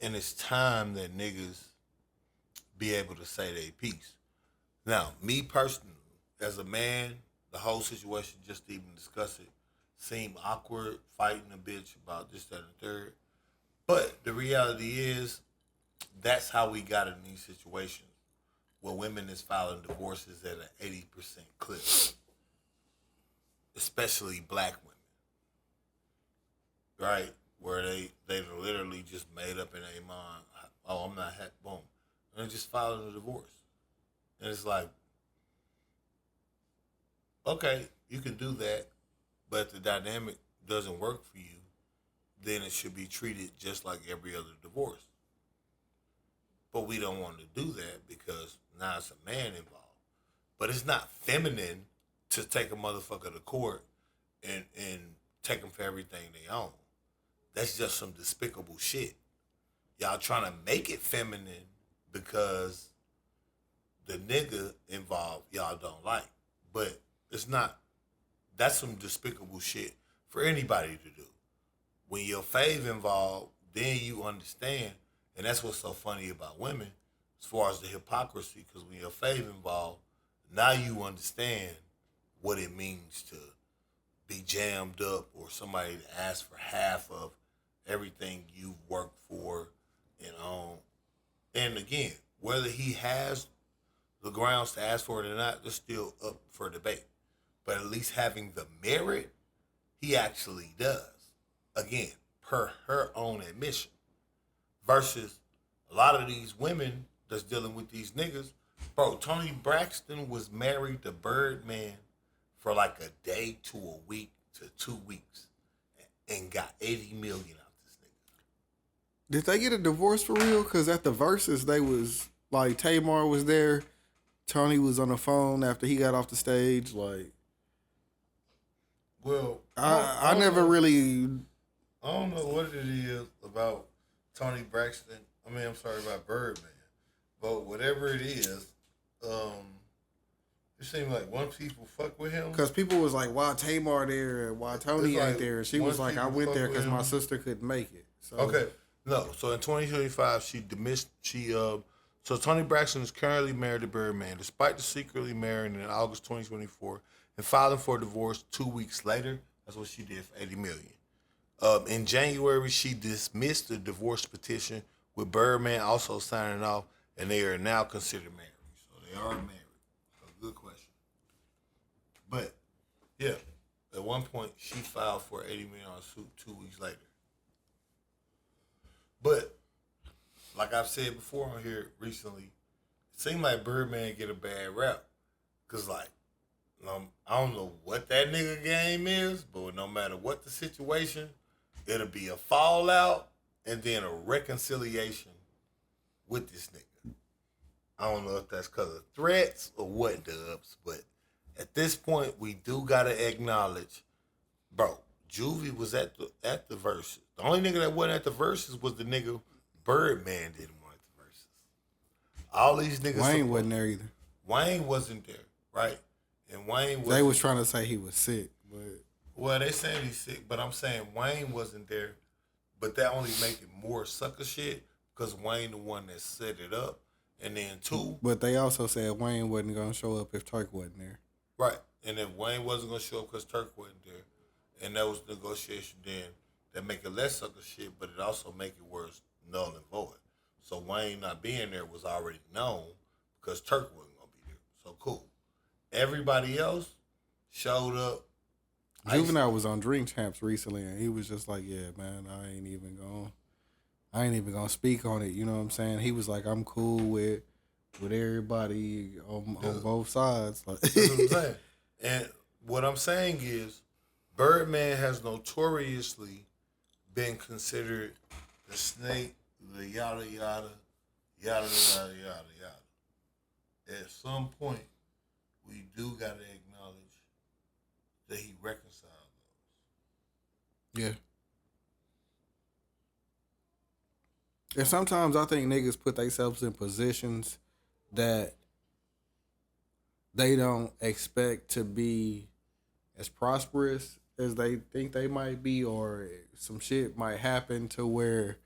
And it's time that niggas be able to say their piece. Now, me personally, as a man, the whole situation, just to even discuss it, seemed awkward, fighting a bitch about this, that, and the third. But the reality is, that's how we got in these situations where women is filing divorces at an 80% clip, especially black women, right? Where they literally just made up in their mind, oh, I'm not happy, boom. And they're just filing a divorce. And it's like, okay, you can do that, but if the dynamic doesn't work for you, then it should be treated just like every other divorce. But we don't want to do that because now it's a man involved. But it's not feminine to take a motherfucker to court and take them for everything they own. That's just some despicable shit. Y'all trying to make it feminine because the nigga involved y'all don't like. But it's not, that's some despicable shit for anybody to do. When your fave involved, then you understand, and that's what's so funny about women, as far as the hypocrisy, because when your fave involved, now you understand what it means to be jammed up or somebody to ask for half of everything you've worked for and own. And again, whether he has the grounds to ask for it or not, they're still up for debate. But at least having the merit, he actually does. Again, per her own admission. Versus a lot of these women that's dealing with these niggas. Bro, Tony Braxton was married to Birdman for like a day to a week to 2 weeks and got $80 million out this nigga. Did they get a divorce for real? Because at the Versus, they was like, Tamar was there. Tony was on the phone after he got off the stage. Like, well, I never really. I don't know what it is about Tony Braxton. I'm sorry about Birdman, but whatever it is, it seemed like once people fuck with him, because people was like, "Why Tamar there and why Tony ain't there?" And she was like, "I went there because my sister couldn't make it." So. Okay, no. So in 2025, So Tony Braxton is currently married to Birdman, despite the secretly marrying in August 2024 and filing for a divorce 2 weeks later. That's what she did for $80 million. In January, she dismissed the divorce petition, with Birdman also signing off, and they are now considered married. So they are married. So good question. But yeah, at one point she filed for $80 million suit 2 weeks later. like I've said before on here recently, it seemed like Birdman get a bad rap. Cause like, I don't know what that nigga game is, but no matter what the situation, it'll be a fallout and then a reconciliation with this nigga. I don't know if that's because of threats or what, Dubs, but at this point, we do gotta acknowledge, bro, Juvie was at the verses. The only nigga that wasn't at the verses was the nigga Birdman didn't want the verses. All these niggas. Wayne wasn't there either. Wayne wasn't there, right? And Wayne was. They was trying to say he was sick, but. Well, they saying he's sick, but I'm saying Wayne wasn't there. But that only make it more sucker shit because Wayne the one that set it up. And then two. But they also said Wayne wasn't going to show up if Turk wasn't there. Right. And if Wayne wasn't going to show up because Turk wasn't there, and that was negotiation, then that make it less sucker shit, but it also make it worse, null and void. So Wayne not being there was already known because Turk wasn't going to be there. So cool. Everybody else showed up. Juvenile was on Dream Champs recently, and he was just like, "Yeah, man, I ain't even gonna speak on it." You know what I'm saying? He was like, "I'm cool with everybody on both sides." Like, that's what I'm saying. And what I'm saying is, Birdman has notoriously been considered the snake, the yada yada, yada yada yada yada. At some point, we do gotta acknowledge that he reconciled those. yeah. And sometimes I think niggas put themselves in positions that they don't expect to be as prosperous as they think they might be, or some shit might happen to where,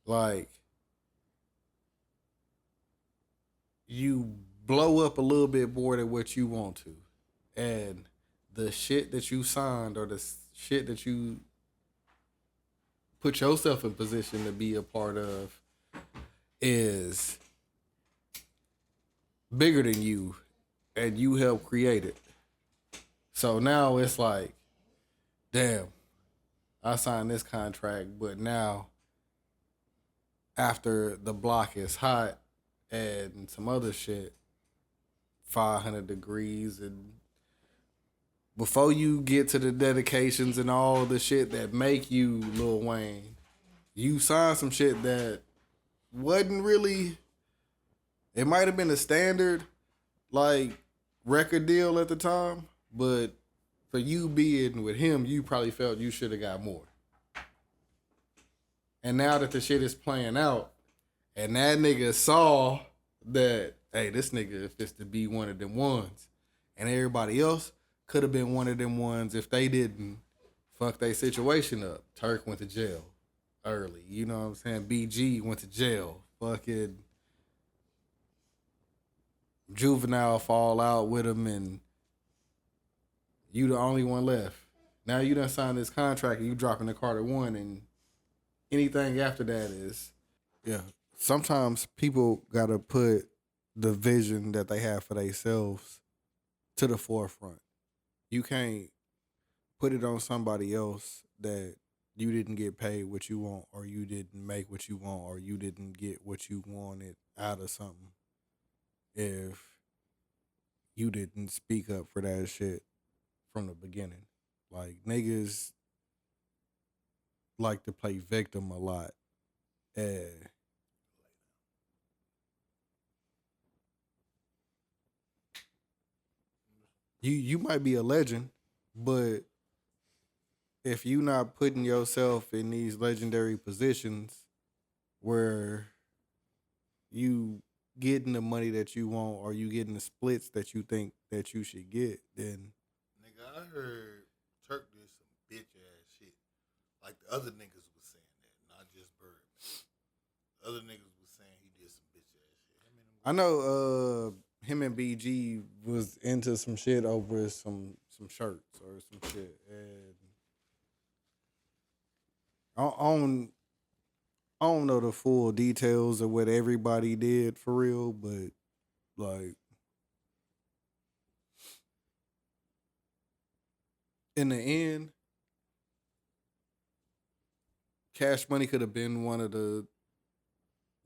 like, you blow up a little bit more than what you want to. And the shit that you signed or the shit that you put yourself in position to be a part of is bigger than you, and you help create it. So now it's like, damn, I signed this contract, but now after the block is hot and some other shit, 500 degrees, and before you get to the dedications and all the shit that make you Lil Wayne, you signed some shit that wasn't really, it might have been a standard, like, record deal at the time, but for you being with him, you probably felt you should have got more. And now that the shit is playing out, and that nigga saw that, hey, this nigga fits to be one of them ones, and everybody else could have been one of them ones if they didn't fuck their situation up. Turk went to jail early. You know what I'm saying? BG went to jail. Fucking Juvenile fall out with him, and you the only one left. Now you done signed this contract and you dropping the Carter 1, and anything after that is, yeah. Sometimes people gotta put the vision that they have for themselves to the forefront. You can't put it on somebody else that you didn't get paid what you want, or you didn't make what you want, or you didn't get what you wanted out of something if you didn't speak up for that shit from the beginning. Like, niggas like to play victim a lot. You might be a legend, but if you not putting yourself in these legendary positions where you getting the money that you want, or you getting the splits that you think that you should get, then Nigga, I heard Turk did some bitch ass shit. Like the other niggas was saying that, not just Bird. Other niggas was saying he did some bitch ass shit. I know him and BG was into some shit over some shirts or some shit, and I don't know the full details of what everybody did for real, but like, in the end, Cash Money could have been one of the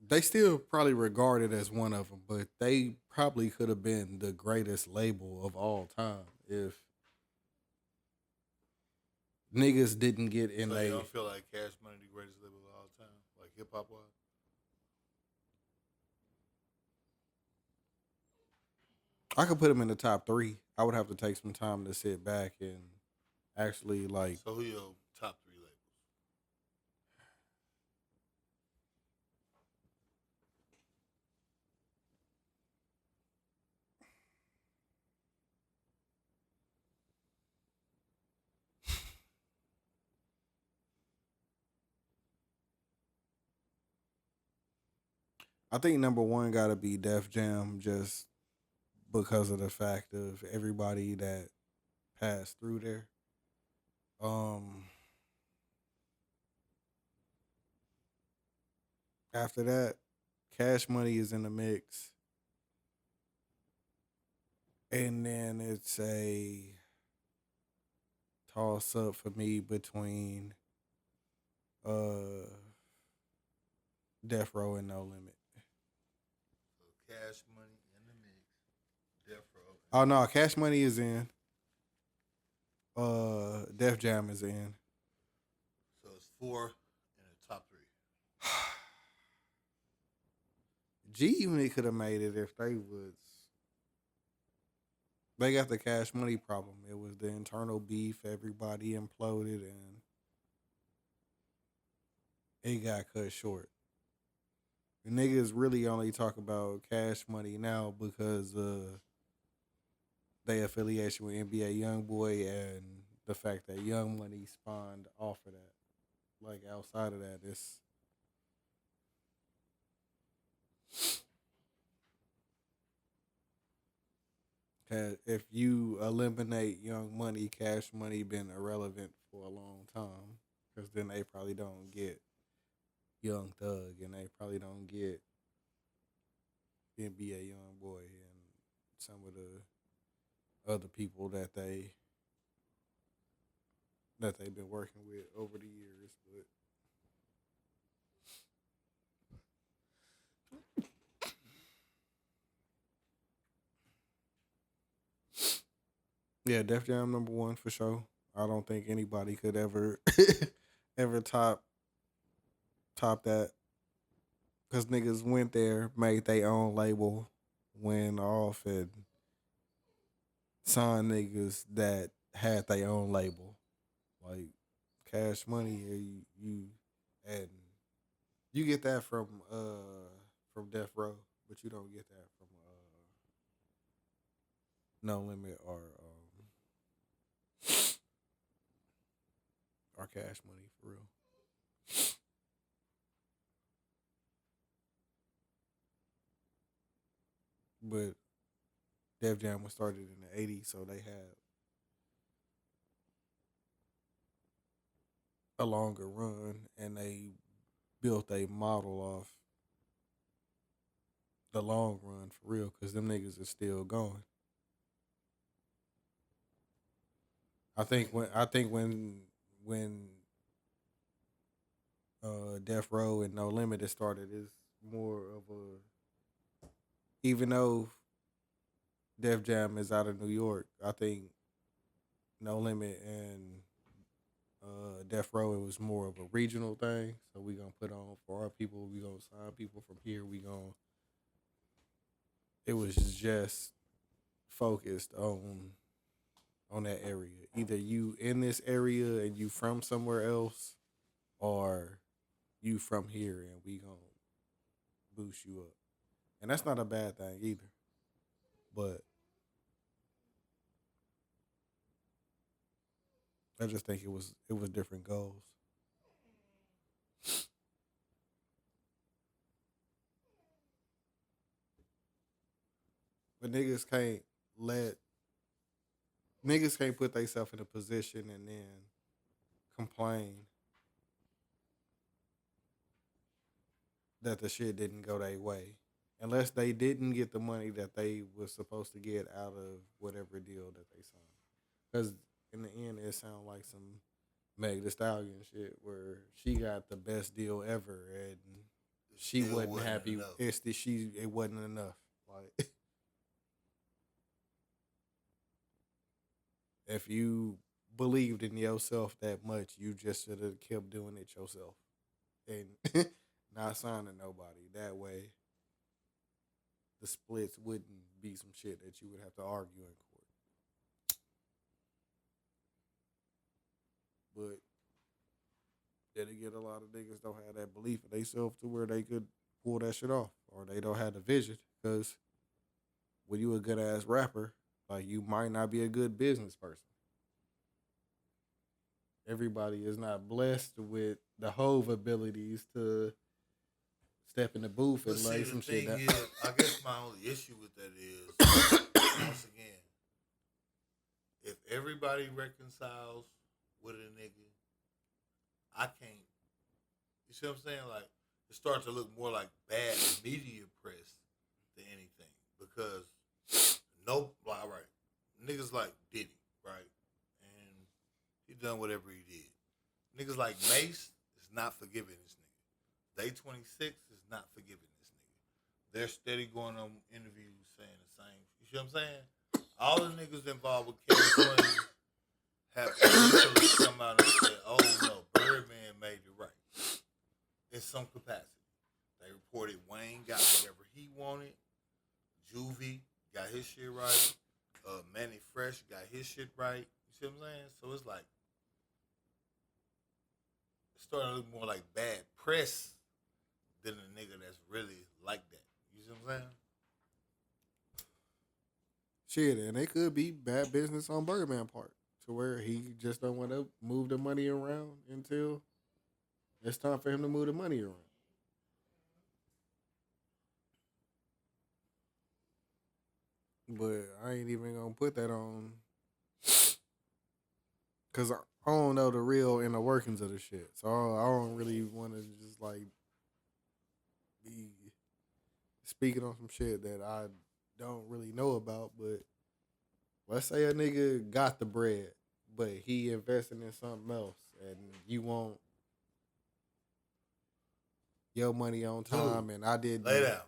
they still probably regarded as one of them, but they probably could have been the greatest label of all time if niggas didn't get in So a. you don't feel like Cash Money the greatest label of all time, like hip hop was? I could put them in the top three. I would have to take some time to sit back and actually like. So who your top three labels? I think number one got to be Def Jam, just because of the fact of everybody that passed through there. Um, After that, Cash Money is in the mix, and then it's a toss up for me between uh Death Row and No Limit. So Cash Money in the mix, Death Row. Oh no, Cash Money is in. Def Jam is in. So it's 4 in the top 3. G Unit could have made it if they was. They got the Cash Money problem. It was the internal beef. Everybody imploded and it got cut short. The niggas really only talk about Cash Money now because they affiliation with NBA YoungBoy and the fact that Young Money spawned off of that. Like outside of that, it's if you eliminate Young Money, Cash Money been irrelevant for a long time because then they probably don't get Young Thug and they probably don't get NBA YoungBoy and some of the other people that they've been working with over the years. But yeah, Def Jam number one for sure. I don't think anybody could ever ever top that because niggas went there, made their own label, went off and signed niggas that had their own label, like Cash Money. You and you get that from Death Row, but you don't get that from No Limit or Cash Money for real. But Def Jam was started in the '80s, so they had a longer run, and they built a model off the long run for real, because them niggas is still going. I think when Death Row and No Limit is started, is more of a, even though Def Jam is out of New York, I think No Limit and Death Row, it was more of a regional thing. So we gonna put on for our people. We gonna sign people from here. We gonna. It was just focused on that area. Either you in this area and you from somewhere else, or you from here and we gonna boost you up. And that's not a bad thing either. But I just think it was different goals. But let niggas can't put themselves in a position and then complain that the shit didn't go their way. Unless they didn't get the money that they was supposed to get out of whatever deal that they signed. Because in the end, it sounded like some Meg Thee Stallion shit where she got the best deal ever, and The she Still wasn't wasn't happy. enough. It wasn't enough. Like if you believed in yourself that much, you just should have kept doing it yourself and not signing nobody. That way, the splits wouldn't be some shit that you would have to argue in court. But then again, a lot of niggas don't have that belief in themselves to where they could pull that shit off, or they don't have the vision. Because when you a good ass rapper, like you might not be a good business person. Everybody is not blessed with the Hove abilities to step in the booth But and see, lay the some shit thing down. is, I guess my only issue with that is, once again, if everybody reconciles with a nigga, I can't. You see what I'm saying? Like, it starts to look more like bad media press than anything. Because, all right, niggas like Diddy, right? And he done whatever he did. Niggas like Mace is not forgiving this nigga. Day 26 is not forgiving this nigga. They're steady going on interviews saying the same. You see what I'm saying? All the niggas involved with Cash Money have eventually come out and said, oh no, Birdman made it right. In some capacity. They reported Wayne got whatever he wanted. Juvie got his shit right. Manny Fresh got his shit right. You see what I'm saying? So it's like, it's starting to look more like bad press than a nigga that's really like that. You see what I'm saying? Shit, and it could be bad business on Birdman part, to where he just don't want to move the money around until it's time for him to move the money around. But I ain't even gonna put that on, cause I don't know the real inner workings of the shit. So I don't really want to just like be speaking on some shit that I don't really know about. But let's say a nigga got the bread, but he invested in something else, and you want your money on time, Dude, and I didn't lay down.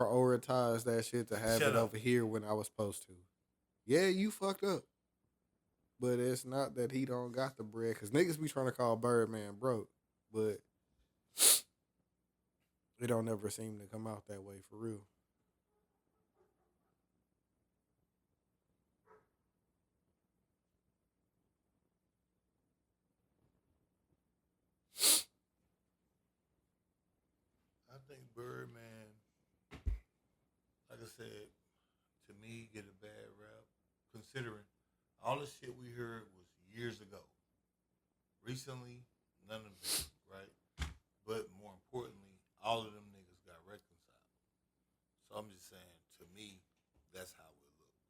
prioritize that shit to have Shut it up. over here when I was supposed to. Yeah, you fucked up. But it's not that he don't got the bread, because niggas be trying to call Birdman broke, but it don't never seem to come out that way for real. I think Birdman, like I said, to me, get a bad rap, considering all the shit we heard was years ago. Recently, none of it, right? But more importantly, all of them niggas got reconciled. So I'm just saying, to me, that's how it looks.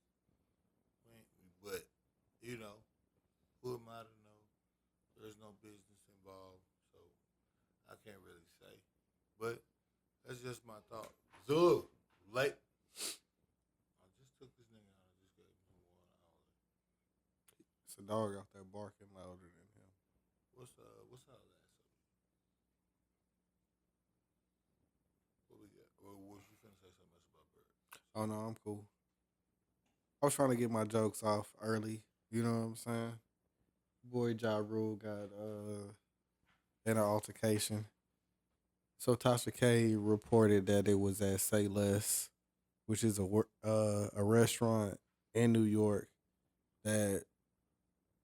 But, you know, who am I to know? There's no business involved, so I can't really say. But that's just my thought. Zulu, late. I just took this nigga out. I just gave him some water. It's a dog out there barking louder than him. What's our last subject? What we got? Or was you finna say something else about Bird? Oh no, I'm cool. I was trying to get my jokes off early. You know what I'm saying? Boy Ja Rule got in an altercation. So Tasha K reported that it was at Say Less, which is a restaurant in New York, that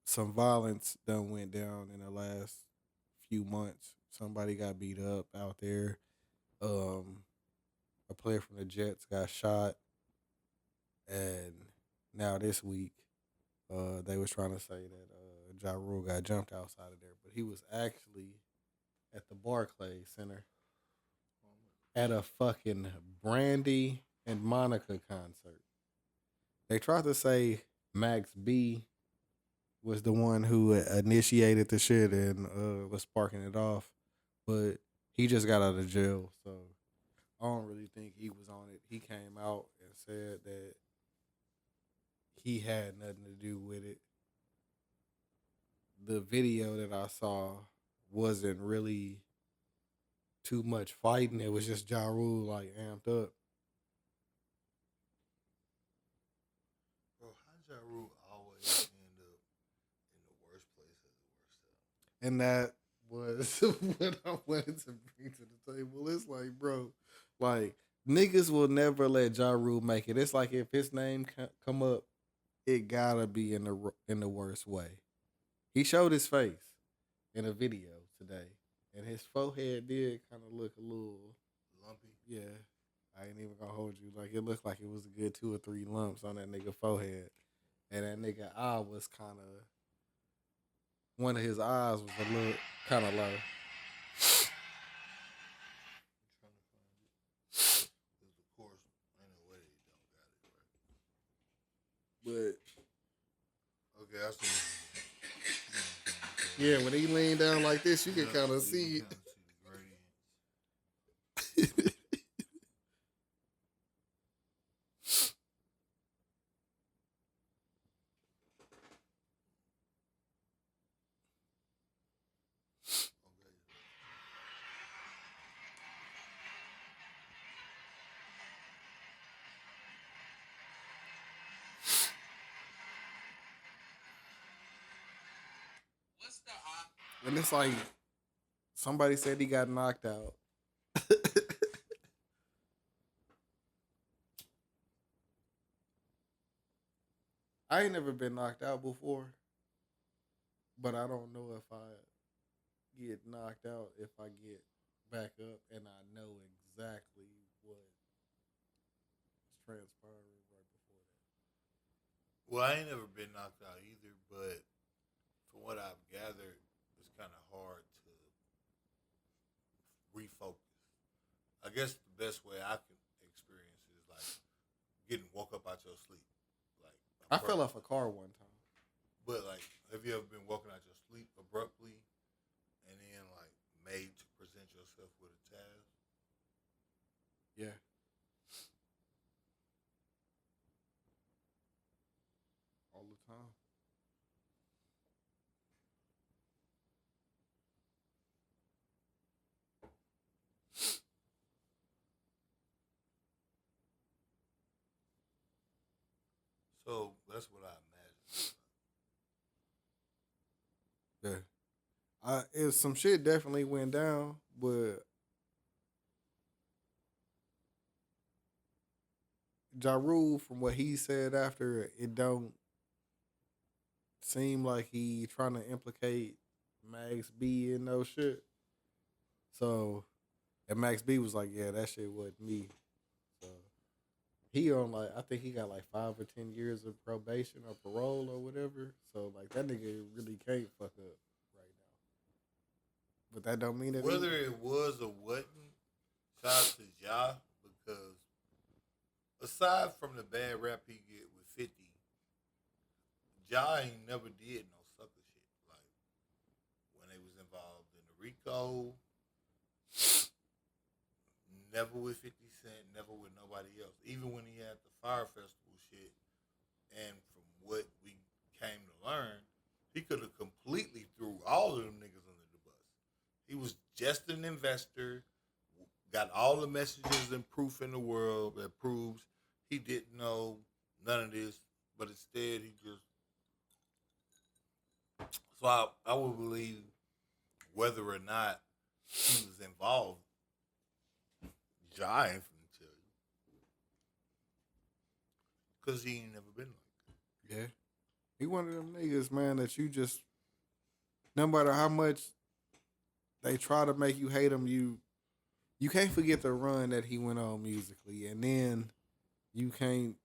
some violence done went down in the last few months. Somebody got beat up out there. A player from the Jets got shot, and now this week, they was trying to say that Ja Rule got jumped outside of there, but he was actually at the Barclays Center at a fucking Brandy and Monica concert. They tried to say Max B was the one who initiated the shit and was sparking it off, but he just got out of jail, so I don't really think he was on it. He came out and said that he had nothing to do with it. The video that I saw wasn't really too much fighting. It was just Ja Rule like amped up. Bro, how Ja Rule always end up in the worst place at the worst time? And that was what I wanted to bring to the table. It's like, bro, like niggas will never let Ja Rule make it. It's like if his name come up, it gotta be in the worst way. He showed his face in a video today, and his forehead did kind of look a little Lumpy. yeah. I ain't even gonna hold you. Like it looked like it was a good 2 or 3 lumps on that nigga forehead, and that nigga eye was kind of one of his eyes was a little kind of low. I'm trying to find it. Because of course, ain't no way they don't got it right. But Okay, I see. yeah, when he leaned down like this, you can kind of see it. See the gradient. Okay. And it's like somebody said he got knocked out. I ain't never been knocked out before, but I don't know if I get knocked out if I get back up and I know exactly what's transpiring right before that. Well, I ain't never been knocked out either, but from what I've gathered, it's kind of hard to refocus. I guess the best way I can experience it is like getting woke up out your sleep. Like I fell off a car one time. But like, have you ever been woken out your sleep abruptly, and then like made to present yourself with a task? Yeah. All the time. So that's what I imagine. Yeah. If some shit definitely went down, but Ja Rule, from what he said after, it don't seem like he trying to implicate Max B in no shit. So, and Max B was like, yeah, that shit wasn't me. So, he on like, I think he got like 5 or 10 years of probation or parole or whatever. So, like, that nigga really can't fuck up right now. But that don't mean that Whether it was or wasn't, shout out to Ja, because aside from the bad rap he get with 50, Ja ain't never did no sucker shit. Like when they was involved in the Rico, never with 50 Cent, never with nobody else. Even when he had the Fire Festival shit, and from what we came to learn, he could have completely threw all of them niggas under the bus. He was just an investor, got all the messages and proof in the world that proves he didn't know none of this, but instead he just. So I would believe whether or not he was involved, Ja ain't finna tell you. Because he ain't never been like that. Yeah. He one of them niggas, man, that you just, no matter how much they try to make you hate him, you can't forget the run that he went on musically. And then you can't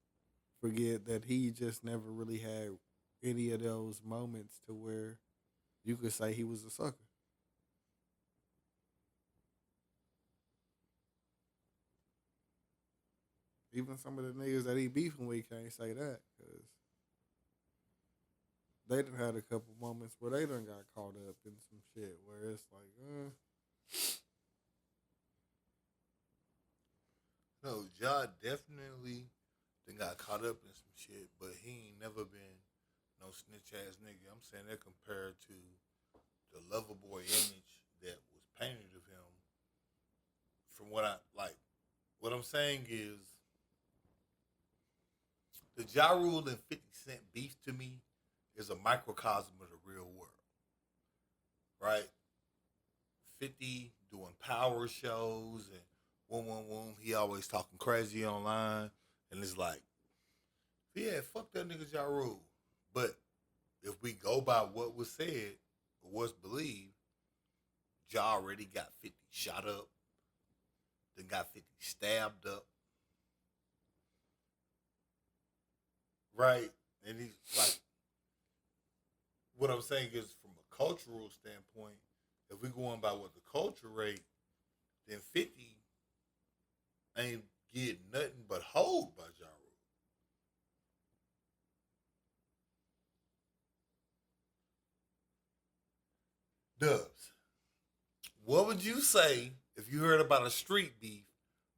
forget that he just never really had any of those moments to where you could say he was a sucker. Even some of the niggas that he beefing with can't say that because they done had a couple moments where they done got caught up in some shit where it's like, No, Ja definitely done got caught up in some shit, but he ain't never been no snitch ass nigga. I'm saying that compared to the lover boy image that was painted of him from what what I'm saying is the Ja Rule and 50 Cent beef to me is a microcosm of the real world. Right? 50 doing power shows and boom. He always talking crazy online. And it's like, yeah, fuck that nigga Ja Rule. But if we go by what was said or what's believed, Ja already got 50 shot up, then got 50 stabbed up. Right? And he's like, what I'm saying is from a cultural standpoint, if we going by what the culture rate, then 50 ain't getting nothing but hold by Ja Rule. Dubz, what would you say if you heard about a street beef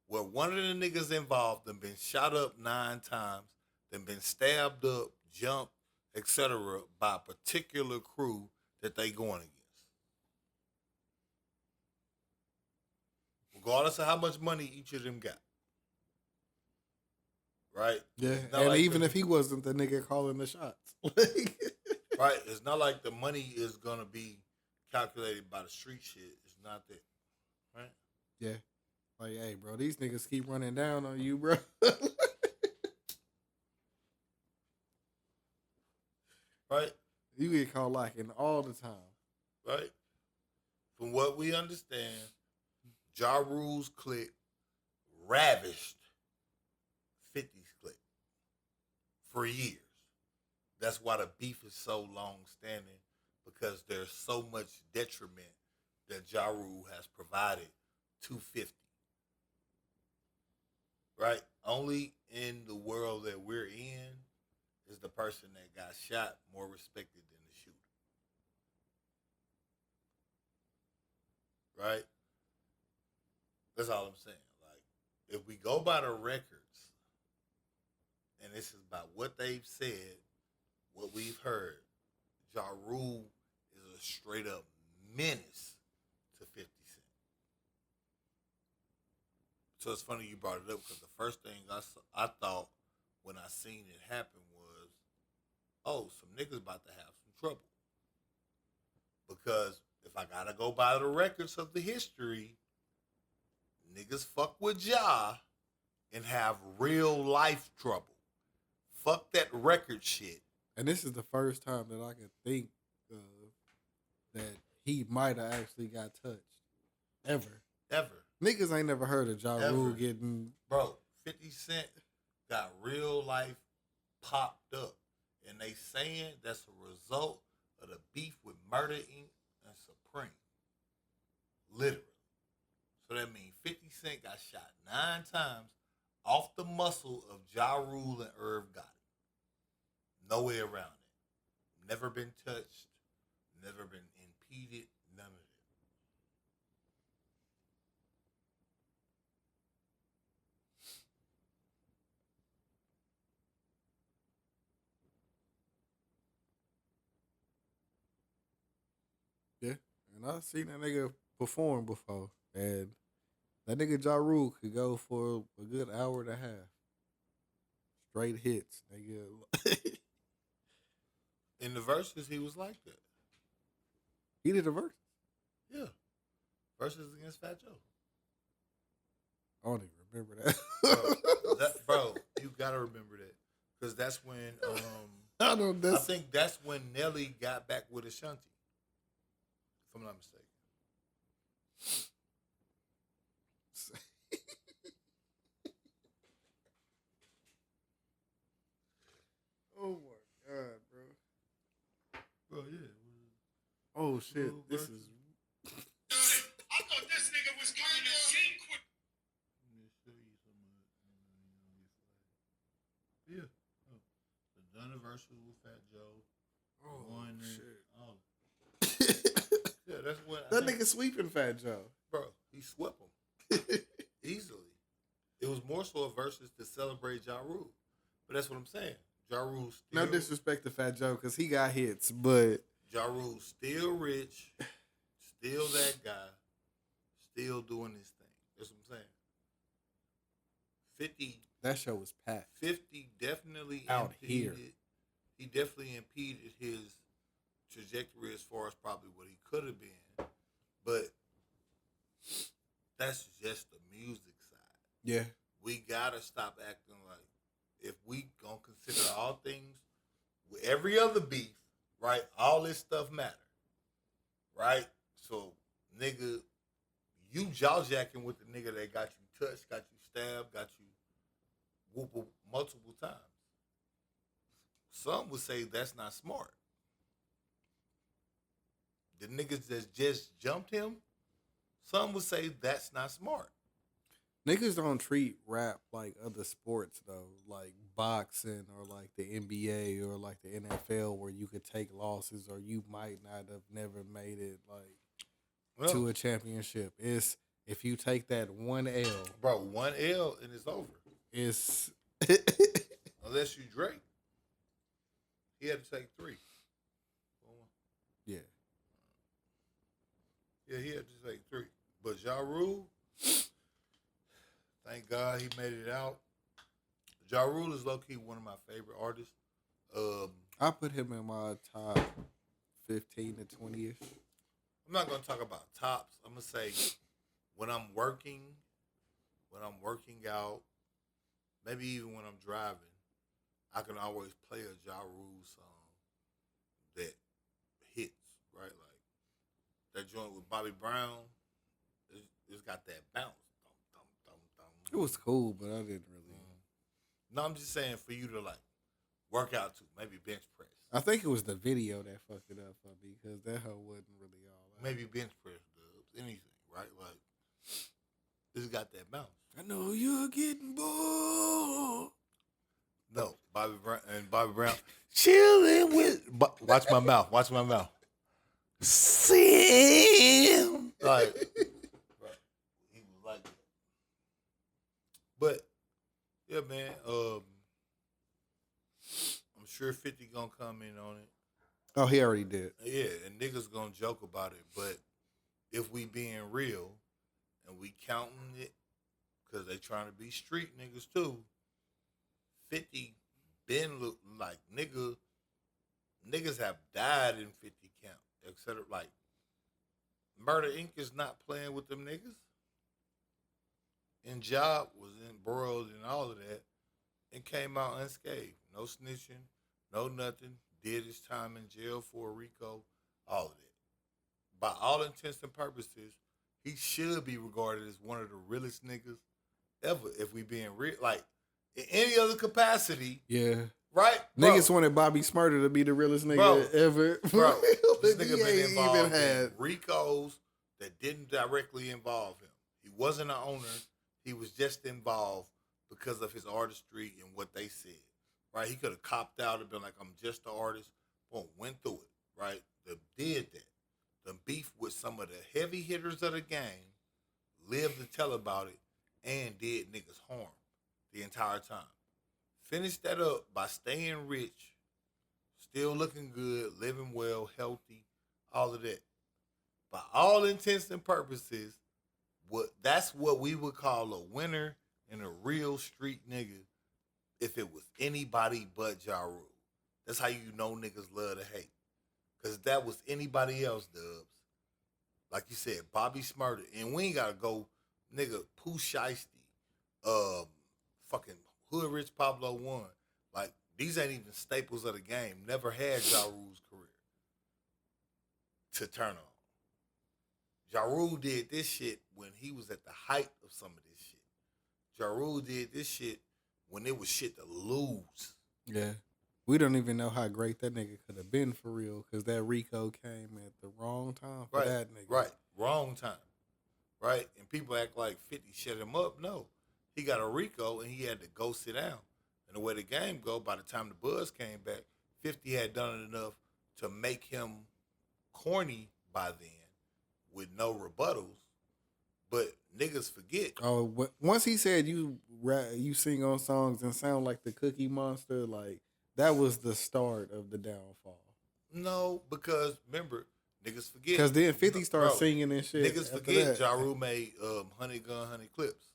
where one of the niggas involved then been shot up 9 times, then been stabbed up, jumped, etc. by a particular crew that they going against? Regardless of how much money each of them got. Right? Yeah, and like even if he wasn't the nigga calling the shots. Right? It's not like the money is going to be calculated by the street shit. It's not that. Right? Yeah. Like, hey, bro, these niggas keep running down on you, bro. Right? You get caught lacking all the time. Right? From what we understand, Ja Rule's clique ravished 50's clique for years. That's why the beef is so long standing, because there's so much detriment that Ja Rule has provided to 50. Right? Only in the world that we're in is the person that got shot more respected than the shooter. Right? That's all I'm saying. Like, if we go by the records, and this is about what they've said, what we've heard, Ja Rule is a straight up menace to 50 Cent. So it's funny you brought it up, because the first thing I thought when I seen it happen was, oh, some niggas about to have some trouble. Because if I gotta go by the records of the history, niggas fuck with Ja and have real life trouble. Fuck that record shit. And this is the first time that I can think of that he might have actually got touched. Ever. Niggas ain't never heard of Ja Rule getting... Bro, 50 Cent got real life popped up. And they saying that's a result of the beef with Murder Inc. and Supreme. Literally. So that means 50 Cent got shot 9 times off the muscle of Ja Rule and Irv Gotti. No way around it. Never been touched. Never been impeded. None of that. Yeah. And I've seen that nigga perform before. And that nigga Ja Rule could go for a good hour and a half. Straight hits, nigga. In the verses, he was like that. He did a verse? Yeah. Verses against Fat Joe. I don't even remember that. Bro, you gotta remember that. Because that's when, I think that's when Nelly got back with Ashanti. If I'm not mistaken. Oh my God, bro. Bro, yeah. Oh shit, this is... I thought this nigga was coming to see quick. Let me show you some of it. Yeah. Oh. The Dunn versus with Fat Joe. Oh shit. Yeah, that's what that nigga sweeping Fat Joe. Bro, he swept him. Easily. It was more so a versus to celebrate Ja Rule. But that's what I'm saying. Ja Rule still... No disrespect to Fat Joe, because he got hits, but... Ja Rule still rich, still that guy, still doing his thing. That's what I'm saying. 50. That show was packed. 50 definitely Out impeded. here. He definitely impeded his trajectory as far as probably what he could have been. But that's just the music side. Yeah. We gotta stop acting like if we gonna consider all things with every other beef, right? All this stuff matter, right? So, nigga, you jaw jacking with the nigga that got you touched, got you stabbed, got you whooped multiple times. Some would say that's not smart. The niggas that just jumped him, some would say that's not smart. Niggas don't treat rap like other sports though, like boxing or like the NBA or like the NFL, where you could take losses or you might not have never made it like to a championship. It's if you take that one L, bro, one L and it's over. It's unless you Drake, he had to take 3. Yeah. Yeah, he had to take 3. But Ja Rule, thank God he made it out. Ja Rule is low-key one of my favorite artists. I put him in my top 15 to 20-ish. I'm not going to talk about tops. I'm going to say when I'm working out, maybe even when I'm driving, I can always play a Ja Rule song that hits, right? Like that joint with Bobby Brown, it's got that bounce. It was cool, but I didn't really. No, I'm just saying for you to like work out to, maybe bench press. I think it was the video that fucked it up for me because that hoe wasn't really all that. Maybe bench press, Dubz, anything, right? Like it's got that bounce. I know you're getting bored. No, Bobby Brown chilling with. Watch my mouth. Watch my mouth. Sim. Like, right. He was like that. But yeah, man. I'm sure 50 gonna come in on it. Oh, he already did. Yeah, and niggas gonna joke about it. But if we being real and we counting it, because they trying to be street niggas too. 50 been look like niggas have died in 50 count, etc. Like Murder Inc. is not playing with them niggas. And Job was embroiled in all of that and came out unscathed. No snitching, no nothing. Did his time in jail for a RICO, all of that. By all intents and purposes, he should be regarded as one of the realest niggas ever. If we being real, like in any other capacity, Yeah. right? Bro, Niggas wanted Bobby Smurder to be the realest nigga ever. Bro, this nigga He been ain't involved even in had. RICOs that didn't directly involve him. He wasn't an owner. He was just involved because of his artistry and what they said. Right? He could have copped out and been like, I'm just an artist. Boom, went through it. Right? Did that. The beef with some of the heavy hitters of the game, lived to tell about it, and did niggas harm the entire time. Finished that up by staying rich, still looking good, living well, healthy, all of that. By all intents and purposes, that's what we would call a winner and a real street nigga if it was anybody but Ja Rule. That's how you know niggas love to hate. Because if that was anybody else, Dubz, like you said, Bobby Smurder, and we ain't got to go, nigga, Pooh Shiesty, fucking Hood Rich Pablo 1. Like, these ain't even staples of the game. Never had Ja Rule's career to turn on. Ja Rule did this shit when he was at the height of some of this shit. Ja Rule did this shit when it was shit to lose. Yeah. We don't even know how great that nigga could have been for real because that RICO came at the wrong time for that nigga. Right. Wrong time. Right? And people act like 50 shut him up. No. He got a RICO and he had to go sit down. And the way the game go, by the time the buzz came back, 50 had done it enough to make him corny by then with no rebuttals. But niggas forget. Oh, once he said you sing on songs and sound like the Cookie Monster, like that was the start of the downfall. No, because remember, Niggas forget. Because then 50 started Bro, singing and shit. Niggas after forget that. Ja Rule made Honey Gun, Honey Clips.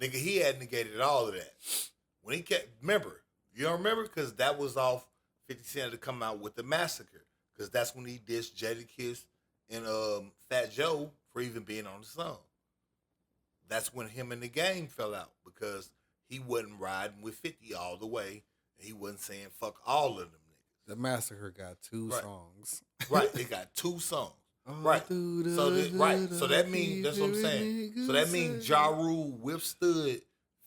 Nigga, he had negated all of that. When he kept, remember, you don't remember? Because that was off 50 Cent to come out with the Massacre. Because that's when he dissed Jadakiss and Fat Joe for even being on the song. That's when him and the Game fell out because he wasn't riding with 50 all the way. And he wasn't saying fuck all of them niggas. The Massacre got two songs. Right, it got 2 songs. Right. So that means, that's what I'm saying. So that means Ja Rule withstood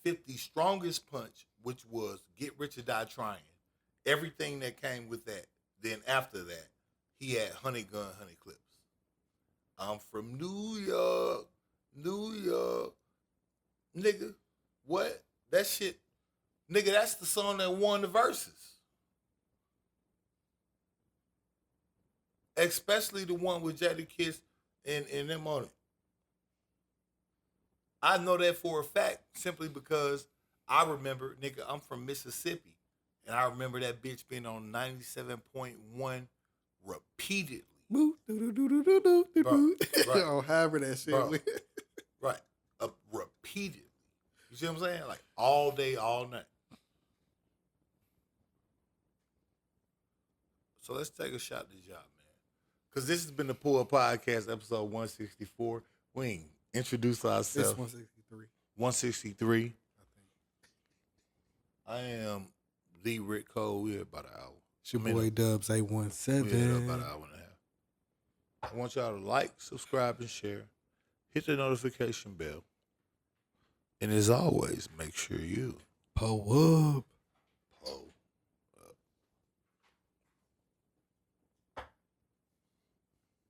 50's strongest punch, which was Get Rich or Die Trying. Everything that came with that. Then after that, he had Honey Gun, Honey Clips. I'm from New York. Nigga, what? That shit, nigga, that's the song that won the verses. Especially the one with Jadakiss and them on it. I know that for a fact simply because I remember, nigga, I'm from Mississippi. And I remember that bitch being on 97.1 repeatedly. Bro, right. Oh, however that shit Bro. went. Right. Repeatedly. You see what I'm saying? Like all day, all night. So let's take a shot at this job, man. Because this has been the Pull Up Podcast, episode 164. We ain't introduced ourselves. It's 163. 163. I am the Rick Cole. We're about an hour. It's your boy Dubz 817. We're about an hour and a half. I want y'all to like, subscribe, and share. Hit the notification bell. And as always, make sure you pull up.